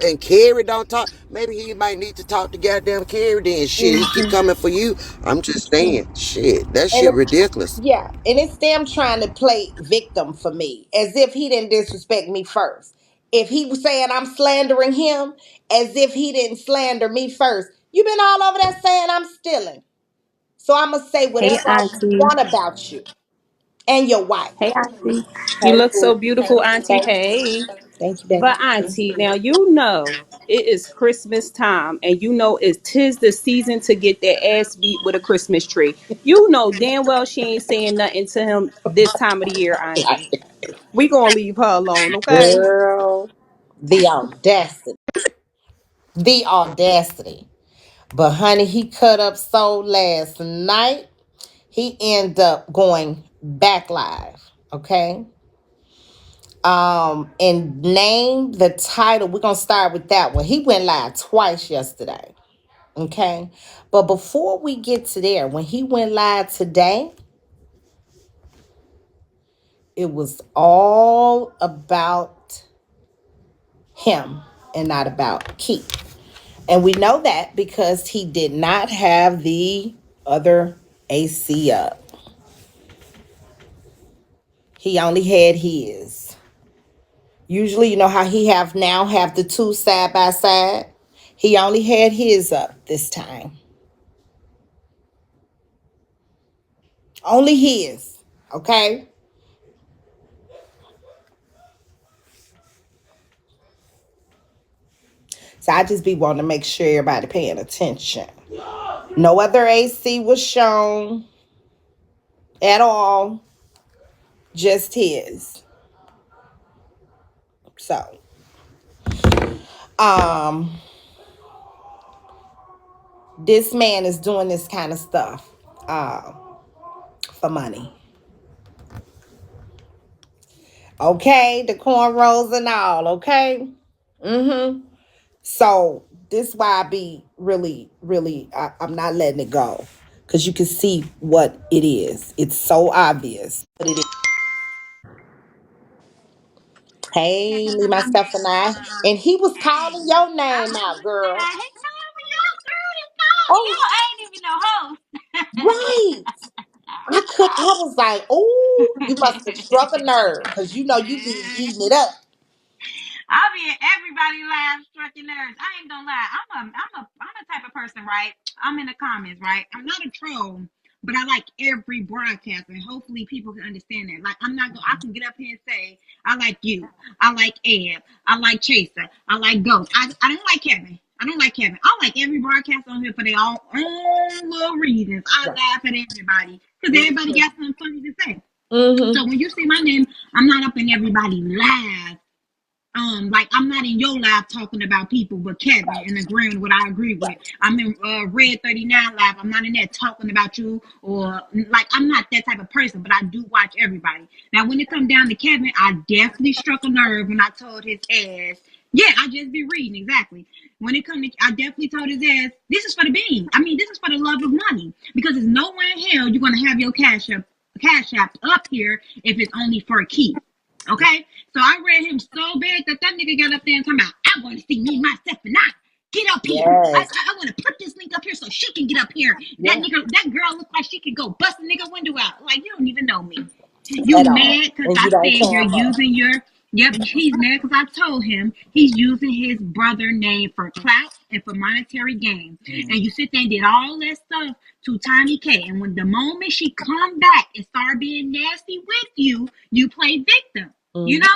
[SPEAKER 9] and Carrie don't talk. Maybe he might need to talk to goddamn Carrie then. Shit, he keep
[SPEAKER 2] Mhm.
[SPEAKER 9] coming for you. I'm just saying, shit, that
[SPEAKER 2] And
[SPEAKER 9] shit ridiculous.
[SPEAKER 2] yeah, and it's them trying to play victim for me, as if he didn't disrespect me first. If he was saying I'm slandering him, as if he didn't slander me first. You've been all over there saying I'm stealing. So I'm gonna say
[SPEAKER 8] Hey
[SPEAKER 2] whatever I
[SPEAKER 8] Auntie.
[SPEAKER 2] want about you and your wife.
[SPEAKER 8] Hey Auntie.
[SPEAKER 4] You
[SPEAKER 8] Hey
[SPEAKER 4] look so
[SPEAKER 8] boo.
[SPEAKER 4] beautiful, Auntie.
[SPEAKER 8] Thank
[SPEAKER 4] Hey.
[SPEAKER 2] Thank you, baby.
[SPEAKER 4] But Auntie, now you know it is Christmas time, and you know it tis the season to get that ass beat with a Christmas tree. You know damn well she ain't saying nothing to him this time of the year, Auntie. We gonna leave her alone, okay?
[SPEAKER 2] Girl, the audacity. The audacity. But honey, he cut up so last night. He ended up going back live. Okay. And name the title. We're gonna start with that one. He went live twice yesterday. Okay. But before we get to there, when he went live today, it was all about him and not about Keith. And we know that because he did not have the other AC up. He only had his. Usually, you know how he have the two side by side? He only had his up this time. Only his. Okay? So I just be wanting to make sure everybody paying attention. No other AC was shown at all. Just his. So, um, this man is doing this kind of stuff for money. Okay, the cornrows and all, okay? Mm-hmm. So this why I be really, really, I'm not letting it go. Because you can see what it is. It's so obvious. But it is. Hey,
[SPEAKER 10] Because
[SPEAKER 2] me,
[SPEAKER 10] I'm
[SPEAKER 2] myself, and I. And he was calling
[SPEAKER 10] hey,
[SPEAKER 2] your
[SPEAKER 10] I
[SPEAKER 2] name
[SPEAKER 10] was
[SPEAKER 2] out,
[SPEAKER 10] gonna say
[SPEAKER 2] girl.
[SPEAKER 10] he called me out, girl. He called me
[SPEAKER 2] Oh,
[SPEAKER 10] out. I ain't even no host.
[SPEAKER 2] right. I was like, oh, you must have struck a nerve. Because you know you be eating it up.
[SPEAKER 10] I'll be in everybody live striking nerves. I ain't gonna lie. I'm a type of person, right? I'm in the comments, right? I'm not a troll, but I like every broadcast, and hopefully people can understand that. Like I'm not gonna I can get up here and say, I like you, I like Ed, I like Chaser, I like Ghost. I don't like Kevin. I don't like Kevin. I like every broadcast on here for their own little reasons. I
[SPEAKER 2] Right.
[SPEAKER 10] laugh at everybody because everybody got something funny to say. So
[SPEAKER 2] Mm-hmm.
[SPEAKER 10] when you see my name, I'm not up in everybody live like I'm not in your live talking about people, but Kevin and agreeing with what I agree with. I'm in Red 39 live. I'm not in there talking about you or like I'm not that type of person, but I do watch everybody. Now when it comes down to Kevin, I definitely struck a nerve when I told his ass. Yeah, I just be reading exactly. When it comes to, I definitely told his ass, this is for the bean. I mean, this is for the love of money because there's nowhere in hell you're gonna have your cash app up here if it's only for a key. Okay, so I read him so bad that that nigga got up there and talking about, I want to see me, myself, and I. Get up here.
[SPEAKER 2] Yes.
[SPEAKER 10] I want to put this link up here so she can get up here. That
[SPEAKER 2] Yeah.
[SPEAKER 10] nigga, that girl look like she could go bust a nigga window out. Like, you don't even know me. You
[SPEAKER 2] At all.
[SPEAKER 10] mad because
[SPEAKER 2] And
[SPEAKER 10] I
[SPEAKER 2] you don't
[SPEAKER 10] said you're
[SPEAKER 2] care.
[SPEAKER 10] using your, yep, he's mad because I told him he's using his brother name for clout and for monetary gain. And you sit there and did all that stuff to Tomikay. And when the moment she come back and start being nasty with you, you play victim. You
[SPEAKER 2] Mm-hmm.
[SPEAKER 10] know?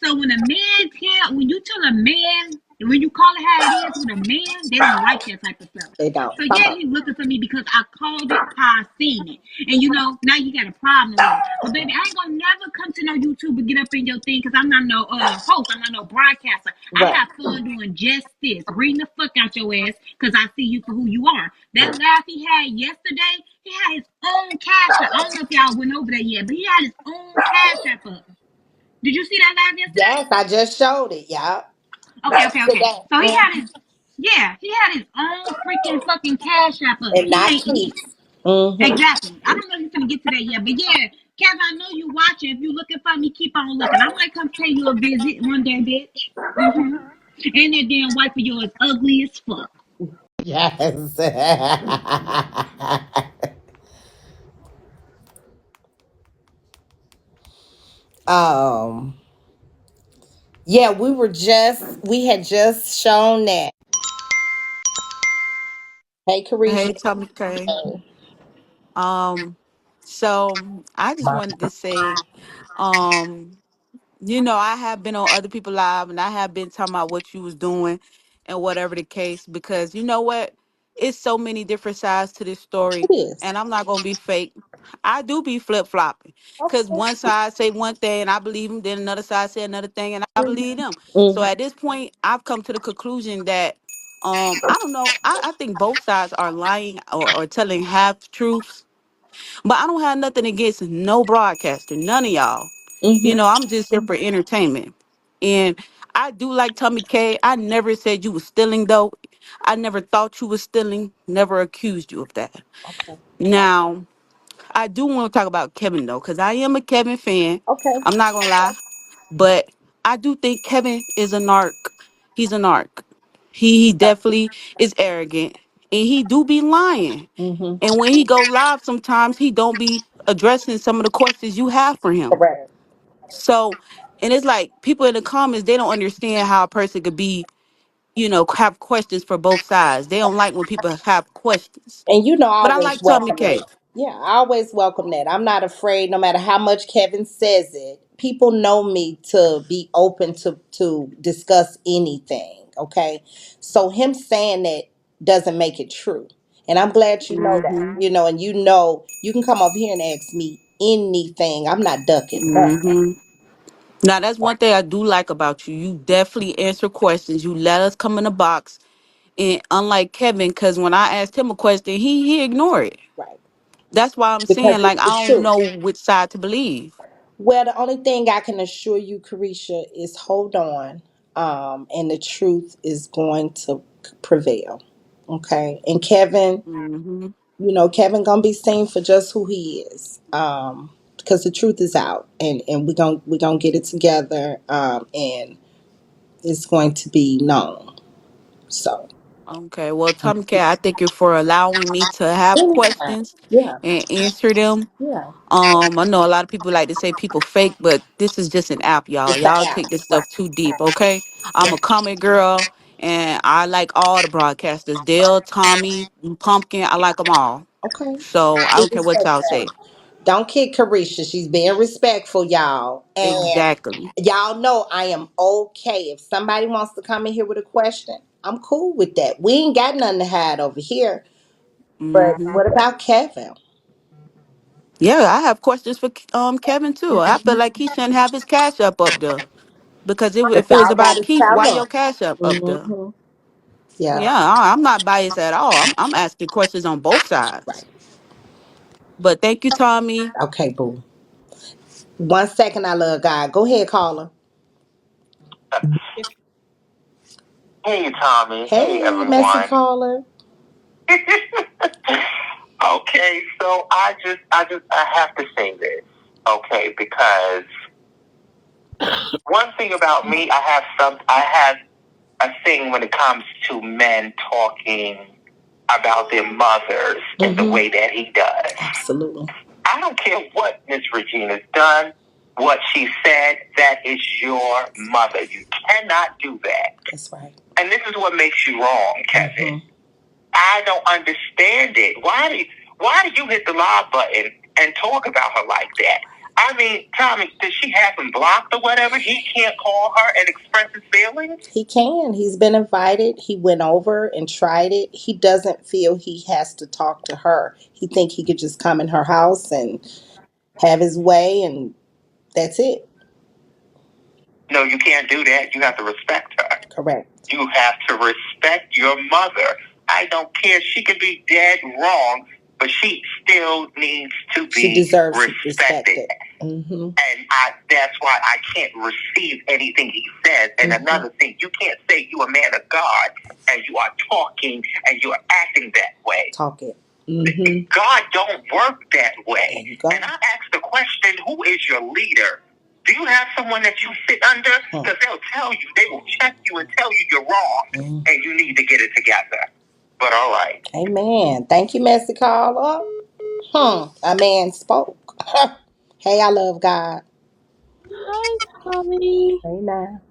[SPEAKER 10] So when you tell a man, when you call it how it is with a man, they don't like that type of stuff.
[SPEAKER 2] They don't.
[SPEAKER 10] So
[SPEAKER 2] Some
[SPEAKER 10] yeah,
[SPEAKER 2] of
[SPEAKER 10] he's looking for me because I called it how I seen it. And you know, now you got a problem with it. But baby, I ain't gonna never come to no YouTube and get up in your thing because I'm not no host. I'm not no broadcaster. I
[SPEAKER 2] right.
[SPEAKER 10] have fun doing just this, reading the fuck out your ass because I see you for who you are. That laugh he had yesterday, he had his own cash app. I don't know if y'all went over that yet, but he had his own cash app up. Did you see that live yesterday?
[SPEAKER 2] Yes, I just showed it, y'all.
[SPEAKER 10] Okay, okay, okay.
[SPEAKER 2] Today.
[SPEAKER 10] So he had
[SPEAKER 2] Mhm.
[SPEAKER 10] his, yeah, he had his own freaking fucking cash app up.
[SPEAKER 2] And
[SPEAKER 10] He
[SPEAKER 2] not
[SPEAKER 10] ain't he
[SPEAKER 2] Keith. Mm-hmm.
[SPEAKER 10] exactly. I don't know if he's gonna get to that yet, but yeah, Kevin, I know you watching. If you looking for me, keep on looking. I might come pay you a visit one day, bitch. Mm-hmm. And that damn wife of yours ugly as fuck.
[SPEAKER 2] Yes. um. Yeah, we had just shown that. Hey, Carisha.
[SPEAKER 11] Hey, Tomikay. Um, so I just wanted to say, um, I have been on other people live and I have been talking about what you was doing and whatever the case, because you know what? It's so many different sides to this story,
[SPEAKER 2] It is.
[SPEAKER 11] and I'm not gonna be fake. I do be flip flopping because
[SPEAKER 2] Okay.
[SPEAKER 11] one side say one thing and I believe them, then another side say another thing and I believe them. So
[SPEAKER 2] Mm-hmm.
[SPEAKER 11] at this point, I've come to the conclusion that I don't know. I think both sides are lying or telling half truths, but I don't have nothing against no broadcaster, none of y'all. You
[SPEAKER 2] Mm-hmm.
[SPEAKER 11] know, I'm just here for entertainment. And I do like Tommy K. I never said you was stealing though. I never thought you was stealing, never accused you of that.
[SPEAKER 2] Okay.
[SPEAKER 11] Now, I do want to talk about Kevin though, because I am a Kevin fan.
[SPEAKER 2] Okay.
[SPEAKER 11] I'm not gonna lie. But I do think Kevin is a narc. He's a narc. He definitely is arrogant. And he do be lying.
[SPEAKER 2] Mm-hmm.
[SPEAKER 11] And when he go live sometimes he don't be addressing some of the questions you have for him.
[SPEAKER 2] Correct.
[SPEAKER 11] So, and it's like people in the comments, they don't understand how a person could be, have questions for both sides. They don't like when people have questions.
[SPEAKER 2] And you know, I
[SPEAKER 11] But I
[SPEAKER 2] always
[SPEAKER 11] like Tommy
[SPEAKER 2] welcome
[SPEAKER 11] K.
[SPEAKER 2] that. Yeah, I always welcome that. I'm not afraid, no matter how much Kevin says it. People know me to be open to discuss anything. Okay, so him saying that doesn't make it true, and I'm glad you know that.
[SPEAKER 11] Mm-hmm.
[SPEAKER 2] And you can come over here and ask me anything. I'm not ducking nothing.
[SPEAKER 11] Mm-hmm. Now that's one thing I do like about you. You definitely answer questions. You let us come in the box. And unlike Kevin, because when I asked him a question, he ignored it.
[SPEAKER 2] Right,
[SPEAKER 11] That's why I'm
[SPEAKER 2] because
[SPEAKER 11] saying, like,
[SPEAKER 2] it's the
[SPEAKER 11] I don't
[SPEAKER 2] truth.
[SPEAKER 11] know which side to believe.
[SPEAKER 2] Well, the only thing I can assure you, Carisha, is hold on, and the truth is going to prevail. Okay, and Kevin,
[SPEAKER 11] Hmm.
[SPEAKER 2] Kevin gonna be seen for just who he is, because the truth is out, and we gonna get it together, and it's going to be known. So,
[SPEAKER 11] Okay, well, Tom K, I thank you for allowing me to have
[SPEAKER 2] anytime.
[SPEAKER 11] questions
[SPEAKER 2] Yeah,
[SPEAKER 11] and answer them.
[SPEAKER 2] yeah,
[SPEAKER 11] I know a lot of people like to say people fake, but this is just an app, y'all.
[SPEAKER 2] it's the
[SPEAKER 11] Y'all
[SPEAKER 2] app,
[SPEAKER 11] take this
[SPEAKER 2] right?
[SPEAKER 11] stuff too deep, okay? I'm a comment girl, and I like all the broadcasters. Dale, Tommy, Pumpkin, I like them all.
[SPEAKER 2] Okay,
[SPEAKER 11] So I
[SPEAKER 2] we
[SPEAKER 11] don't care what
[SPEAKER 2] respect
[SPEAKER 11] y'all
[SPEAKER 2] that.
[SPEAKER 11] say.
[SPEAKER 2] Don't kick Carisha. She's being respectful, y'all. And
[SPEAKER 11] Exactly.
[SPEAKER 2] y'all know I am okay. If somebody wants to come in here with a question, I'm cool with that. We ain't got nothing to hide over here. But
[SPEAKER 11] Hmm.
[SPEAKER 2] what about Kevin?
[SPEAKER 11] Yeah, I have questions for Kevin too. I feel like he shouldn't have his cash up there because
[SPEAKER 2] But
[SPEAKER 11] if it was
[SPEAKER 2] y'all
[SPEAKER 11] about
[SPEAKER 2] gotta
[SPEAKER 11] Keith, why
[SPEAKER 2] tell
[SPEAKER 11] your cash up
[SPEAKER 2] them.
[SPEAKER 11] there?
[SPEAKER 2] Yeah,
[SPEAKER 11] Yeah, I'm not biased at all. I'm asking questions on both sides.
[SPEAKER 2] right.
[SPEAKER 11] But thank you, Tommy.
[SPEAKER 2] Okay, boo. 1 second, I love God. Go ahead, caller.
[SPEAKER 5] Hey, Tommy. Hey,
[SPEAKER 2] Hey, messy
[SPEAKER 5] everyone.
[SPEAKER 2] caller.
[SPEAKER 5] Okay, so I have to say this, okay, because one thing about me, I have a thing when it comes to men talking about their mothers in the way that he does.
[SPEAKER 2] Absolutely.
[SPEAKER 5] I don't care what Miss Regina's done, what she said, that is your mother. You cannot do that.
[SPEAKER 2] That's right.
[SPEAKER 5] And this is what makes you wrong, Kevin. I don't understand it. Why do you hit the live button and talk about her like that? I mean, Tommy, does she have him blocked or whatever? He can't call her and express his feelings?
[SPEAKER 2] He can. He's been invited. He went over and tried it. He doesn't feel he has to talk to her. He think he could just come in her house and have his way, and that's it.
[SPEAKER 5] No, you can't do that. You have to respect her.
[SPEAKER 2] Correct.
[SPEAKER 5] You have to respect your mother. I don't care. She could be dead wrong, but she still needs to
[SPEAKER 2] She
[SPEAKER 5] be
[SPEAKER 2] deserves to be
[SPEAKER 5] respected.
[SPEAKER 2] respected. Mm-hmm.
[SPEAKER 5] And that's why I can't receive anything he says. And another thing, you can't say you a man of God and you are talking and you are acting that way.
[SPEAKER 2] Talk it. Mm-hmm.
[SPEAKER 5] God don't work that way.
[SPEAKER 2] There you go.
[SPEAKER 5] And I asked the question, who is your leader? Do you have someone that you sit under? Because they'll tell you, they will check you and tell you you're wrong and you need to get it together. But all right.
[SPEAKER 2] Amen. Thank you, messy caller. A man spoke. Hey, I love God.
[SPEAKER 12] Hi, Tommy.
[SPEAKER 2] Hey, now.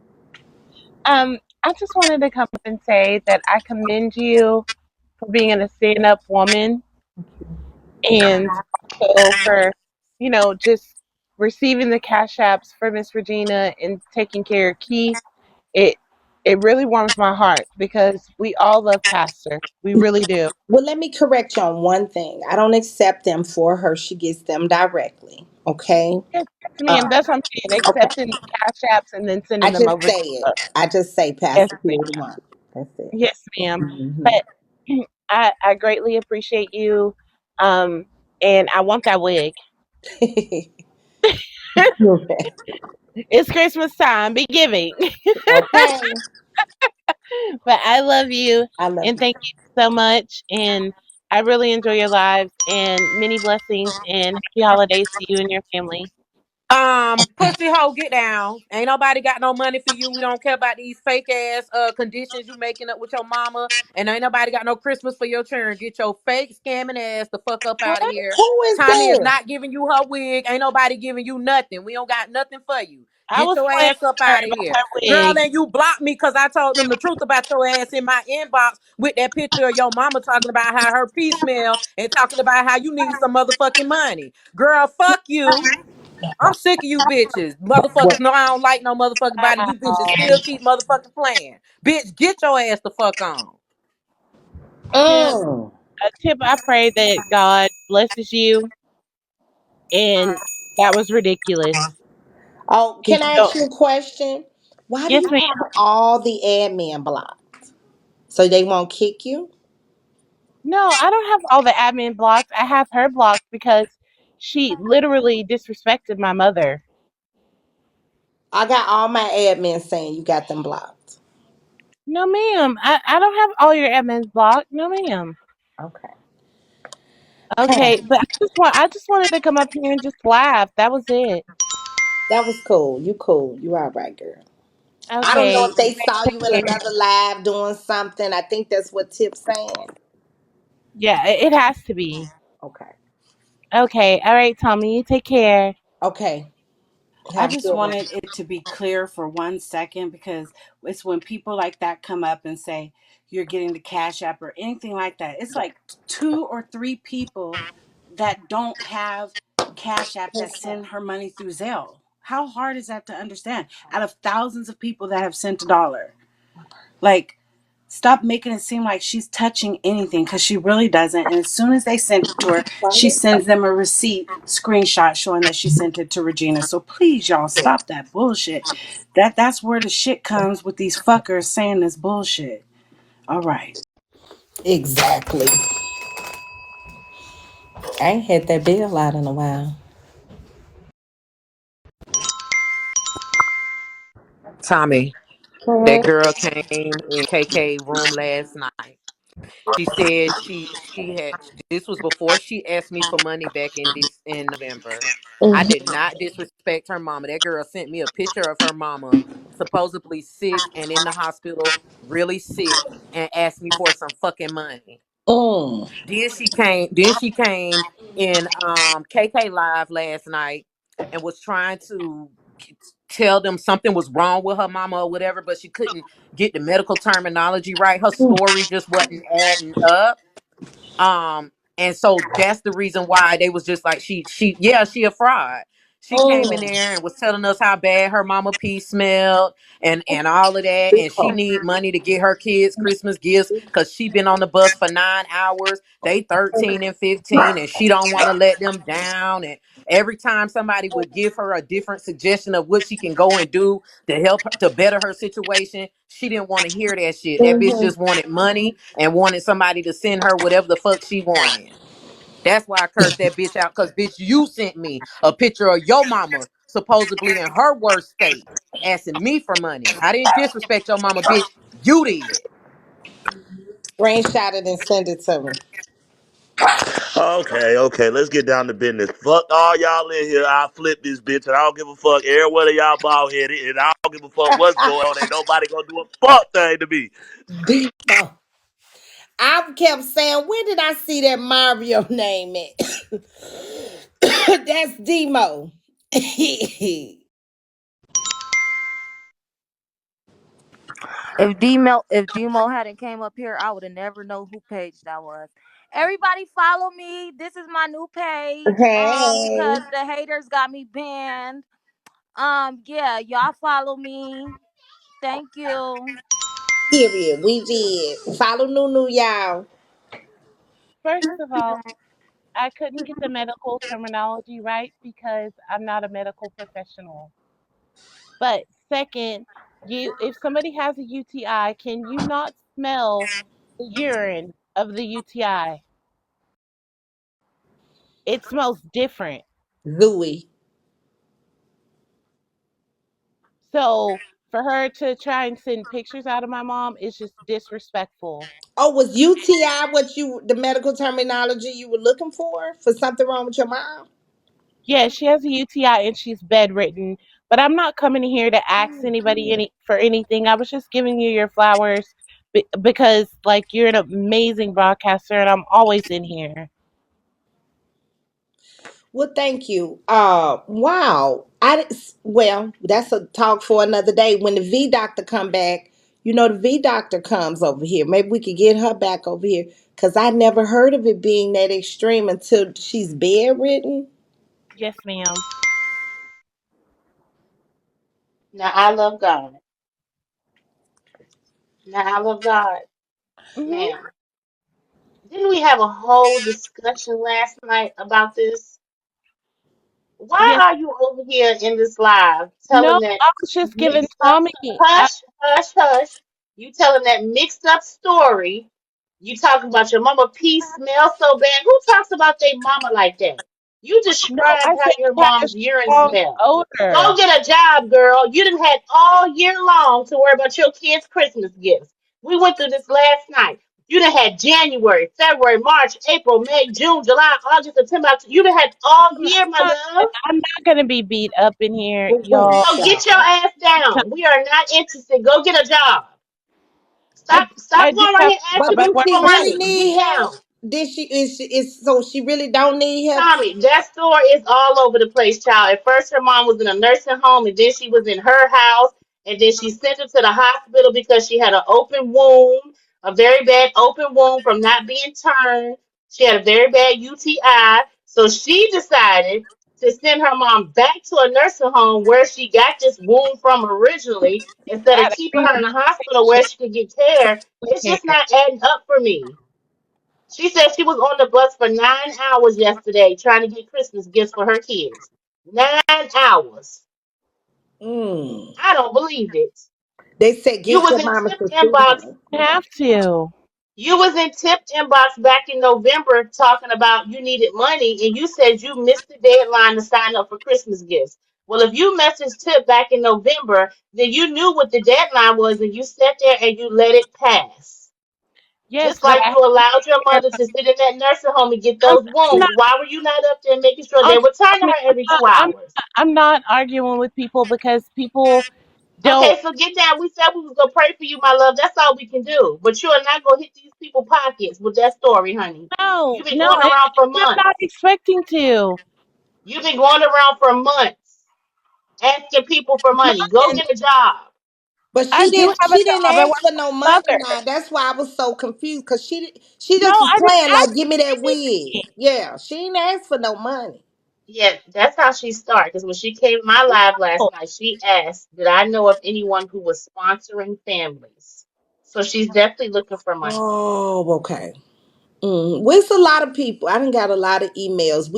[SPEAKER 12] I just wanted to come up and say that I commend you for being a stand-up woman and also for, just receiving the cash apps for Miss Regina and taking care of Keith. It it really warms my heart because we all love Pastor. We really do.
[SPEAKER 2] Well, let me correct you on one thing. I don't accept them for her. She gets them directly. Okay.
[SPEAKER 12] Yes, yes, ma'am.
[SPEAKER 2] Uh,
[SPEAKER 12] That's what I'm saying.
[SPEAKER 2] okay.
[SPEAKER 12] Accepting the cash apps and then
[SPEAKER 2] I
[SPEAKER 12] sending them
[SPEAKER 2] just
[SPEAKER 12] over
[SPEAKER 2] say
[SPEAKER 12] to
[SPEAKER 2] it.
[SPEAKER 12] us.
[SPEAKER 2] I just say
[SPEAKER 12] Yes,
[SPEAKER 2] Pastor
[SPEAKER 12] ma'am.
[SPEAKER 2] Period One. That's it.
[SPEAKER 12] Yes, ma'am.
[SPEAKER 2] Hmm.
[SPEAKER 12] But I greatly appreciate you. Um, and I want that wig.
[SPEAKER 2] Okay.
[SPEAKER 12] It's Christmas time. Be giving.
[SPEAKER 2] Okay.
[SPEAKER 12] But I love you
[SPEAKER 2] I love
[SPEAKER 12] and
[SPEAKER 2] you.
[SPEAKER 12] thank you so much. And I really enjoy your lives and many blessings and happy holidays to you and your family.
[SPEAKER 13] Pussy hoe, get down. Ain't nobody got no money for you. We don't care about these fake ass conditions you making up with your mama. And ain't nobody got no Christmas for your children. Get your fake scamming ass the fuck up out of
[SPEAKER 12] What?
[SPEAKER 13] here.
[SPEAKER 2] Who is
[SPEAKER 13] Tommy is
[SPEAKER 2] there?
[SPEAKER 13] not giving you her wig. Ain't nobody giving you nothing. We don't got nothing for you.
[SPEAKER 12] I
[SPEAKER 13] Get
[SPEAKER 12] was
[SPEAKER 13] your
[SPEAKER 12] playing
[SPEAKER 13] ass up
[SPEAKER 12] with her
[SPEAKER 13] out of
[SPEAKER 12] about
[SPEAKER 13] here.
[SPEAKER 12] her
[SPEAKER 13] Girl,
[SPEAKER 12] wig.
[SPEAKER 13] and you blocked me because I told them the truth about your ass in my inbox with that picture of your mama talking about how her pee smell and talking about how you need some motherfucking money. Girl, fuck you. I'm sick of you bitches.
[SPEAKER 2] What?
[SPEAKER 13] Motherfuckers know I don't like no motherfucking body. You bitches still
[SPEAKER 12] Wow.
[SPEAKER 13] keep motherfucking playing. Bitch, get your ass the fuck on.
[SPEAKER 12] Tip,
[SPEAKER 2] Mm.
[SPEAKER 12] Tip, I pray that God blesses you. And that was ridiculous.
[SPEAKER 2] Oh,
[SPEAKER 12] Cause
[SPEAKER 2] can I
[SPEAKER 12] you don't.
[SPEAKER 2] ask you a question? Why do
[SPEAKER 12] Yes,
[SPEAKER 2] you
[SPEAKER 12] ma'am.
[SPEAKER 2] have all the admin blocked? So they won't kick you?
[SPEAKER 12] No, I don't have all the admin blocked. I have her blocked because she literally disrespected my mother.
[SPEAKER 2] I got all my admins saying you got them blocked.
[SPEAKER 12] No, ma'am. I don't have all your admins blocked. No, ma'am.
[SPEAKER 2] Okay. Okay.
[SPEAKER 12] Okay, but I just wanted to come up here and just laugh. That was it.
[SPEAKER 2] That was cool. You cool. You all right, girl. I don't know
[SPEAKER 12] Okay.
[SPEAKER 2] if they saw
[SPEAKER 12] Take
[SPEAKER 2] you in
[SPEAKER 12] care.
[SPEAKER 2] another live doing something. I think that's what Tip's saying.
[SPEAKER 12] Yeah, it has to be.
[SPEAKER 2] Okay.
[SPEAKER 12] Okay. All right, Tommy. You take care.
[SPEAKER 2] Okay.
[SPEAKER 4] I
[SPEAKER 2] Have a
[SPEAKER 4] just
[SPEAKER 2] good one.
[SPEAKER 4] wanted it to be clear for 1 second because it's when people like that come up and say you're getting the cash app or anything like that. It's like two or three people that don't have cash app that
[SPEAKER 2] Okay.
[SPEAKER 4] send her money through Zelle. How hard is that to understand? Out of thousands of people that have sent $1, like stop making it seem like she's touching anything because she really doesn't. And as soon as they send it to her, she sends them a receipt screenshot showing that she sent it to Regina. So please, y'all, stop that bullshit. That's where the shit comes with these fuckers saying this bullshit. All right.
[SPEAKER 2] Exactly. I ain't had that bill out in a while.
[SPEAKER 13] Tommy, that girl came in KK room last night. She said she had this was before she asked me for money back in November. I did not disrespect her mama. That girl sent me a picture of her mama supposedly sick and in the hospital, really sick, and asked me for some fucking money.
[SPEAKER 2] Mm.
[SPEAKER 13] Then she came in KK live last night and was trying to tell them something was wrong with her mama or whatever, but she couldn't get the medical terminology right. Her story just wasn't adding up. And so that's the reason why they was just like she a fraud. She came in
[SPEAKER 2] Mm.
[SPEAKER 13] there and was telling us how bad her mama pee smelled and all of that, and she need money to get her kids Christmas gifts because she been on the bus for 9 hours. They 13 and 15, and she don't want to let them down. And every time somebody would give her a different suggestion of what she can go and do to help her, to better her situation, she didn't want to hear that shit. That bitch
[SPEAKER 2] Mhm.
[SPEAKER 13] just wanted money and wanted somebody to send her whatever the fuck she wanted. That's why I cursed that bitch out, because bitch, you sent me a picture of your mama supposedly in her worst state asking me for money. I didn't disrespect your mama, bitch. You did.
[SPEAKER 2] Screenshot it and send it to me.
[SPEAKER 14] Okay, okay, let's get down to business. Fuck all y'all in here. I'll flip this bitch, and I don't give a fuck. Every one of y'all bald headed, and I don't give a fuck what's going on. Ain't nobody gonna do a fuck thing to me.
[SPEAKER 2] Demo. I kept saying, when did I see that Mario name at? That's Demo.
[SPEAKER 15] If Demo hadn't came up here, I would have never know who page that was. Everybody follow me. This is my new page.
[SPEAKER 2] Hey.
[SPEAKER 15] Because the haters got me banned. Yeah, y'all follow me. Thank you.
[SPEAKER 2] Period. We did. Follow Nunu, y'all.
[SPEAKER 12] First of all, I couldn't get the medical terminology right because I'm not a medical professional. But second, if somebody has a UTI, can you not smell the urine of the UTI? It smells different.
[SPEAKER 2] Louis.
[SPEAKER 12] So for her to try and send pictures out of my mom is just disrespectful.
[SPEAKER 2] Oh, was UTI what you the medical terminology you were looking for something wrong with your mom?
[SPEAKER 12] Yeah, she has a UTI and she's bedridden. But I'm not coming here to ask anybody for anything. I was just giving you your flowers because like you're an amazing broadcaster and I'm always in here.
[SPEAKER 2] Well, thank you. Wow. Well, that's a talk for another day. When the V doctor come back, the V doctor comes over here. Maybe we could get her back over here because I never heard of it being that extreme until she's bedridden.
[SPEAKER 12] Yes, ma'am.
[SPEAKER 16] Now I love God. Now I love God.
[SPEAKER 12] Hmm.
[SPEAKER 16] Now, didn't we have a whole discussion last night about this? Why
[SPEAKER 12] Yes.
[SPEAKER 16] are you over here in this live
[SPEAKER 12] No,
[SPEAKER 16] telling that
[SPEAKER 12] I was just giving
[SPEAKER 16] mixed up,
[SPEAKER 12] Tommy.
[SPEAKER 16] hush, hush, hush. You telling that mixed up story. You talking about your mama pee smells so bad. Who talks about their mama like that? You
[SPEAKER 12] No,
[SPEAKER 16] described
[SPEAKER 12] I
[SPEAKER 16] how
[SPEAKER 12] said
[SPEAKER 16] your
[SPEAKER 12] it had a
[SPEAKER 16] mom's urine
[SPEAKER 12] strong
[SPEAKER 16] smell. Go
[SPEAKER 12] odor.
[SPEAKER 16] get a job, girl. You done had all year long to worry about your kids' Christmas gifts. We went through this last night. You done had January, February, March, April, May, June, July, August, September. You done had all
[SPEAKER 12] I'm
[SPEAKER 16] year, my
[SPEAKER 12] not,
[SPEAKER 16] love.
[SPEAKER 12] I'm not gonna be beat up in here,
[SPEAKER 2] But wait,
[SPEAKER 12] y'all.
[SPEAKER 16] So get
[SPEAKER 2] child.
[SPEAKER 16] your ass down. We are not interested. Go get a job.
[SPEAKER 12] I
[SPEAKER 16] Stop
[SPEAKER 12] I just
[SPEAKER 16] going right
[SPEAKER 12] have
[SPEAKER 16] here
[SPEAKER 2] But
[SPEAKER 16] asking
[SPEAKER 12] I
[SPEAKER 2] do
[SPEAKER 16] people
[SPEAKER 12] work
[SPEAKER 16] for
[SPEAKER 2] she
[SPEAKER 12] for
[SPEAKER 2] really
[SPEAKER 16] money.
[SPEAKER 12] free.
[SPEAKER 2] need
[SPEAKER 16] Get
[SPEAKER 2] help?
[SPEAKER 16] down.
[SPEAKER 2] Did she is so she really don't need help?
[SPEAKER 16] Tommy, that story is all over the place, child. At first, her mom was in a nursing home, and then she was in her house, and then she sent her to the hospital because she had an open wound, a very bad open wound from not being turned. She had a very bad UTI, so she decided to send her mom back to a nursing home where she got this wound from originally, instead of
[SPEAKER 12] Got
[SPEAKER 16] keeping her in a hospital where
[SPEAKER 12] rehabilitation
[SPEAKER 16] she could get care. It's
[SPEAKER 12] care.
[SPEAKER 16] just not adding up for me. She said she was on the bus for 9 hours yesterday trying to get Christmas gifts for her kids. 9 hours.
[SPEAKER 2] Mm.
[SPEAKER 16] I don't believe it.
[SPEAKER 2] They said
[SPEAKER 16] You
[SPEAKER 2] get
[SPEAKER 16] was
[SPEAKER 2] your
[SPEAKER 16] in
[SPEAKER 2] mama
[SPEAKER 16] tip
[SPEAKER 2] some
[SPEAKER 16] inbox.
[SPEAKER 2] food.
[SPEAKER 12] Have to.
[SPEAKER 16] You was in tip inbox back in November talking about you needed money, and you said you missed the deadline to sign up for Christmas gifts. Well, if you messaged Tip back in November, then you knew what the deadline was, and you sat there and you let it pass.
[SPEAKER 12] Yes,
[SPEAKER 16] Just
[SPEAKER 12] but
[SPEAKER 16] like
[SPEAKER 12] I
[SPEAKER 16] you
[SPEAKER 12] have
[SPEAKER 16] allowed your
[SPEAKER 12] care.
[SPEAKER 16] mother to sit in that nursing home and get
[SPEAKER 12] I'm,
[SPEAKER 16] those
[SPEAKER 12] I'm not.
[SPEAKER 16] wounds. Why were you not up there making sure they
[SPEAKER 12] Okay,
[SPEAKER 16] were turning
[SPEAKER 12] I mean,
[SPEAKER 16] her every
[SPEAKER 12] I'm
[SPEAKER 16] two
[SPEAKER 12] not,
[SPEAKER 16] hours?
[SPEAKER 12] I'm not arguing with people because people don't
[SPEAKER 16] Okay, so get down. We said we was gonna pray for you, my love. That's all we can do. But you are not gonna hit these people pockets with that story, honey.
[SPEAKER 12] know.
[SPEAKER 16] You've been
[SPEAKER 12] No,
[SPEAKER 16] going around for
[SPEAKER 12] I'm not
[SPEAKER 16] months.
[SPEAKER 12] expecting to.
[SPEAKER 16] You've been going around for months asking people for money. Go
[SPEAKER 12] Months.
[SPEAKER 16] get a job.
[SPEAKER 2] But
[SPEAKER 12] I do have a
[SPEAKER 2] she didn't
[SPEAKER 12] job. I work
[SPEAKER 2] ask for
[SPEAKER 12] for
[SPEAKER 2] no
[SPEAKER 12] my
[SPEAKER 2] money
[SPEAKER 12] mother.
[SPEAKER 2] now. That's why I was so confused because she
[SPEAKER 12] No,
[SPEAKER 2] just was
[SPEAKER 12] I didn't
[SPEAKER 2] playing
[SPEAKER 12] ask
[SPEAKER 2] like give me that
[SPEAKER 12] for
[SPEAKER 2] wig.
[SPEAKER 12] anything.
[SPEAKER 2] Yeah, she didn't ask for no money.
[SPEAKER 16] Yeah, that's how she started. Because when she came to my live last
[SPEAKER 12] No.
[SPEAKER 16] night, she asked, "Did I know of anyone who was sponsoring families?" So she's definitely looking for money.
[SPEAKER 2] Oh, okay. Well, it's a lot of people. I done got a lot of emails.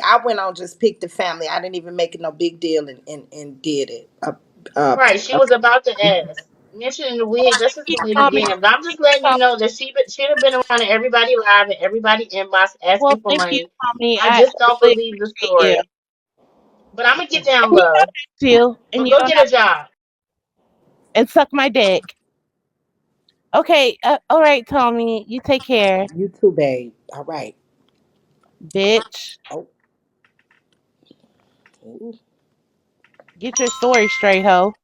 [SPEAKER 2] I went on just picked the family. I didn't even make it no big deal and did it.
[SPEAKER 16] Right, she was about to ask. Mentioning the wig, that's
[SPEAKER 12] Thank
[SPEAKER 16] just
[SPEAKER 12] you,
[SPEAKER 16] the nigga
[SPEAKER 12] Tommy.
[SPEAKER 16] again. But I'm just
[SPEAKER 12] Thank you,
[SPEAKER 16] letting you
[SPEAKER 12] Tommy.
[SPEAKER 16] know that she'd have been around in everybody live and everybody inbox
[SPEAKER 12] Well,
[SPEAKER 16] asking for
[SPEAKER 12] thank you,
[SPEAKER 16] money.
[SPEAKER 12] Tommy.
[SPEAKER 16] I
[SPEAKER 12] I
[SPEAKER 16] just don't
[SPEAKER 12] really
[SPEAKER 16] believe the
[SPEAKER 12] appreciate you.
[SPEAKER 16] story. But I'm gonna get down
[SPEAKER 12] And you don't
[SPEAKER 16] low.
[SPEAKER 12] have to. And
[SPEAKER 16] But
[SPEAKER 12] you
[SPEAKER 16] go
[SPEAKER 12] don't
[SPEAKER 16] get
[SPEAKER 12] have
[SPEAKER 16] a job.
[SPEAKER 12] and suck my dick. Okay. All right, Tommy. You take care,
[SPEAKER 2] You too, babe. All right.
[SPEAKER 12] bitch.
[SPEAKER 2] Oh, ooh,
[SPEAKER 12] Get your story straight, ho.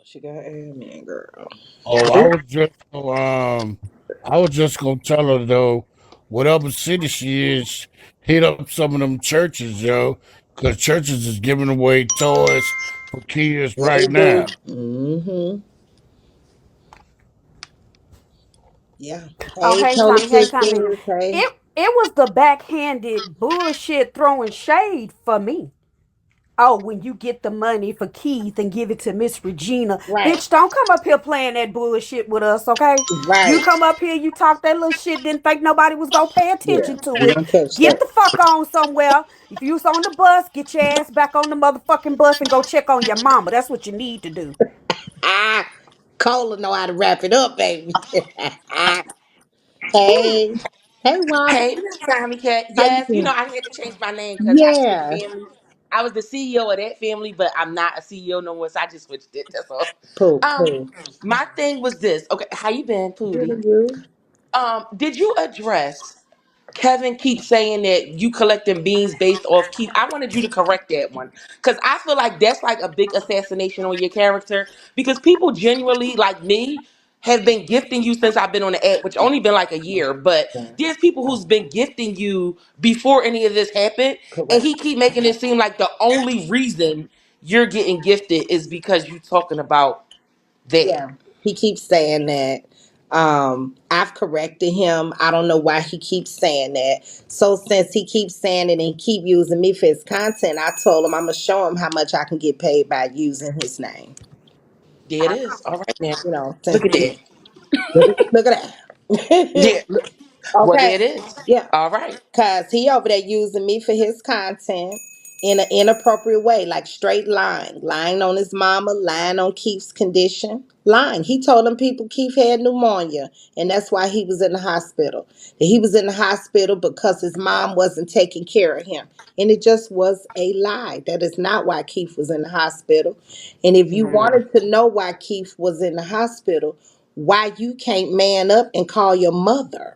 [SPEAKER 2] she got admin, girl.
[SPEAKER 17] Oh, I was just gonna tell her though, whatever city she is, hit up some of them churches, yo, because churches is giving away toys for kids
[SPEAKER 2] Yeah, they
[SPEAKER 17] right
[SPEAKER 2] do.
[SPEAKER 17] now.
[SPEAKER 2] Mm-hmm. Yeah.
[SPEAKER 18] Oh,
[SPEAKER 2] Hey,
[SPEAKER 18] hey
[SPEAKER 2] Holy
[SPEAKER 18] Tommy, hey Tommy.
[SPEAKER 2] Sisters. Hey.
[SPEAKER 18] It was the backhanded bullshit throwing shade for me. Oh, when you get the money for Keith and give it to Miss Regina.
[SPEAKER 2] Right.
[SPEAKER 18] Bitch, don't come up here playing that bullshit with us, okay? You
[SPEAKER 2] Right.
[SPEAKER 18] come up here, you talk that little shit, didn't think nobody was gonna pay
[SPEAKER 2] Yeah.
[SPEAKER 18] attention to
[SPEAKER 2] We
[SPEAKER 18] it.
[SPEAKER 2] don't touch
[SPEAKER 18] Get
[SPEAKER 2] that.
[SPEAKER 18] the fuck on somewhere. If you was on the bus, get your ass back on the motherfucking bus and go check on your mama. That's what you need to do.
[SPEAKER 2] Ah, Cola know how to wrap it up, baby. Hey. Hey, Wobby.
[SPEAKER 3] Hey, Miss Tommy Cat.
[SPEAKER 2] How you
[SPEAKER 3] Yes,
[SPEAKER 2] doing?
[SPEAKER 3] I had to change my name because I couldn't
[SPEAKER 2] Yeah.
[SPEAKER 3] stand.
[SPEAKER 19] I was the CEO of that family, but I'm not a CEO no more, so I just switched it. That's all.
[SPEAKER 2] Pooh,
[SPEAKER 19] Um,
[SPEAKER 2] pooh.
[SPEAKER 19] my thing was this. Okay, how you been,
[SPEAKER 2] Good
[SPEAKER 19] Pootie?
[SPEAKER 2] of you.
[SPEAKER 19] Did you address Kevin keeps saying that you collecting beans based off Keith? I wanted you to correct that one because I feel like that's like a big assassination on your character because people genuinely like me have been gifting you since I've been on the app, which only been like a year, but
[SPEAKER 2] Yeah,
[SPEAKER 19] there's people who's been gifting you before any of this happened, and
[SPEAKER 2] correct.
[SPEAKER 19] he keep making it seem like the only reason you're getting gifted is because you talking about that.
[SPEAKER 2] Yeah, he keeps saying that. I've corrected him. I don't know why he keeps saying that. So since he keeps saying it and keep using me for his content, I told him I'm gonna show him how much I can get paid by using his name.
[SPEAKER 19] There it is. All right now.
[SPEAKER 2] You know,
[SPEAKER 19] Look
[SPEAKER 2] since
[SPEAKER 19] at that.
[SPEAKER 2] look at that.
[SPEAKER 19] Yeah. Well,
[SPEAKER 2] Okay.
[SPEAKER 19] there it is.
[SPEAKER 2] Yeah.
[SPEAKER 19] All right.
[SPEAKER 2] Cause he over there using me for his content in an inappropriate way, like straight lying on his mama, lying on Keith's condition, lying. He told them people Keith had pneumonia, and that's why he was in the hospital. That he was in the hospital because his mom wasn't taking care of him, and it just was a lie. That is not why Keith was in the hospital. And if you
[SPEAKER 19] Mhm.
[SPEAKER 2] wanted to know why Keith was in the hospital, why you can't man up and call your mother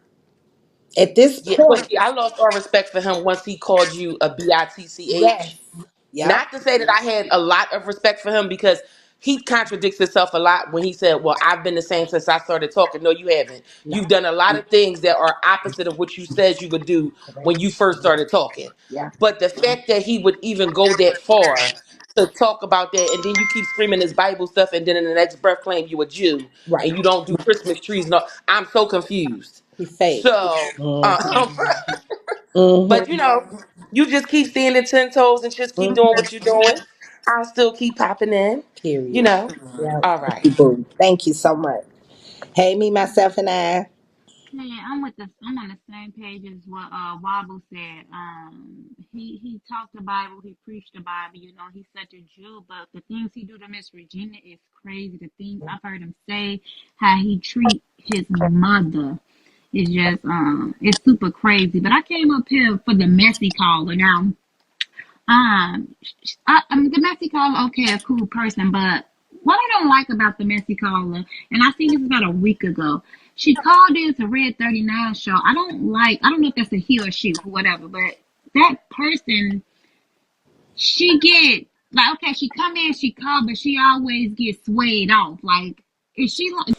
[SPEAKER 2] at this
[SPEAKER 19] Yeah, well,
[SPEAKER 2] point?
[SPEAKER 19] see, I lost all respect for him once he called you a
[SPEAKER 2] Yes.
[SPEAKER 19] bitch.
[SPEAKER 2] Yep.
[SPEAKER 19] Not to say that I had a lot of respect for him because he contradicts himself a lot when he said, "Well, I've been the same since I started talking." No, you haven't.
[SPEAKER 2] No.
[SPEAKER 19] You've done a lot of things that are opposite of what you said you would do
[SPEAKER 2] Correct.
[SPEAKER 19] when you first started talking.
[SPEAKER 2] Yeah.
[SPEAKER 19] But the fact that he would even go that far to talk about that, and then you keep screaming this Bible stuff, and then in the next breath claim you a Jew
[SPEAKER 2] Right.
[SPEAKER 19] and you don't do Christmas trees. No, I'm so confused.
[SPEAKER 2] He fake.
[SPEAKER 19] So,
[SPEAKER 2] Mm-hmm. Mm-hmm.
[SPEAKER 19] but you just keep standing 10 toes and just keep doing
[SPEAKER 2] Mm-hmm.
[SPEAKER 19] what you're doing. I'll still keep popping in, you
[SPEAKER 2] Period.
[SPEAKER 19] know.
[SPEAKER 2] Yeah.
[SPEAKER 19] All
[SPEAKER 2] Thank
[SPEAKER 19] right.
[SPEAKER 2] you, boo. Thank you so much. Hey, me, myself, and I.
[SPEAKER 10] Yeah, I'm on the same page as what Wobble said. He talked the Bible, he preached the Bible, he's such a Jew, but the things he do to Miss Regina is crazy. The things I've heard him say, how he treat his mother is just it's super crazy. But I came up here for the messy caller. Now I mean, the messy caller, okay, a cool person, but what I don't like about the messy caller, and I seen this about a week ago, she called in to Red 39 show. I don't know if that's a he or she, whatever, but that person, she get, like, okay, she come in, she call, but she always gets swayed off. Like, is she like,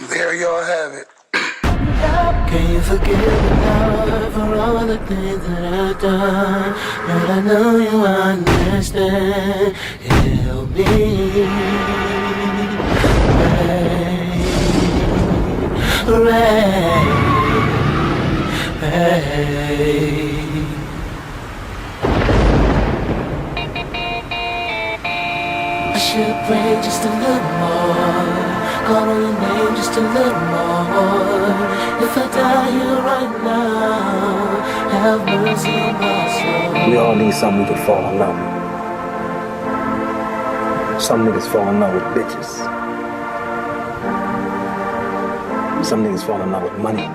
[SPEAKER 1] There y'all have it.
[SPEAKER 5] Can you forgive me, Lord, for all the things that I've done? But I know you understand. Help me. I should pray just a little more. Call on your name just a little more. If I die here right now, have mercy on my soul. We all need something we can fall in love with. Some niggas fall in love with bitches. Some niggas fall in love with money.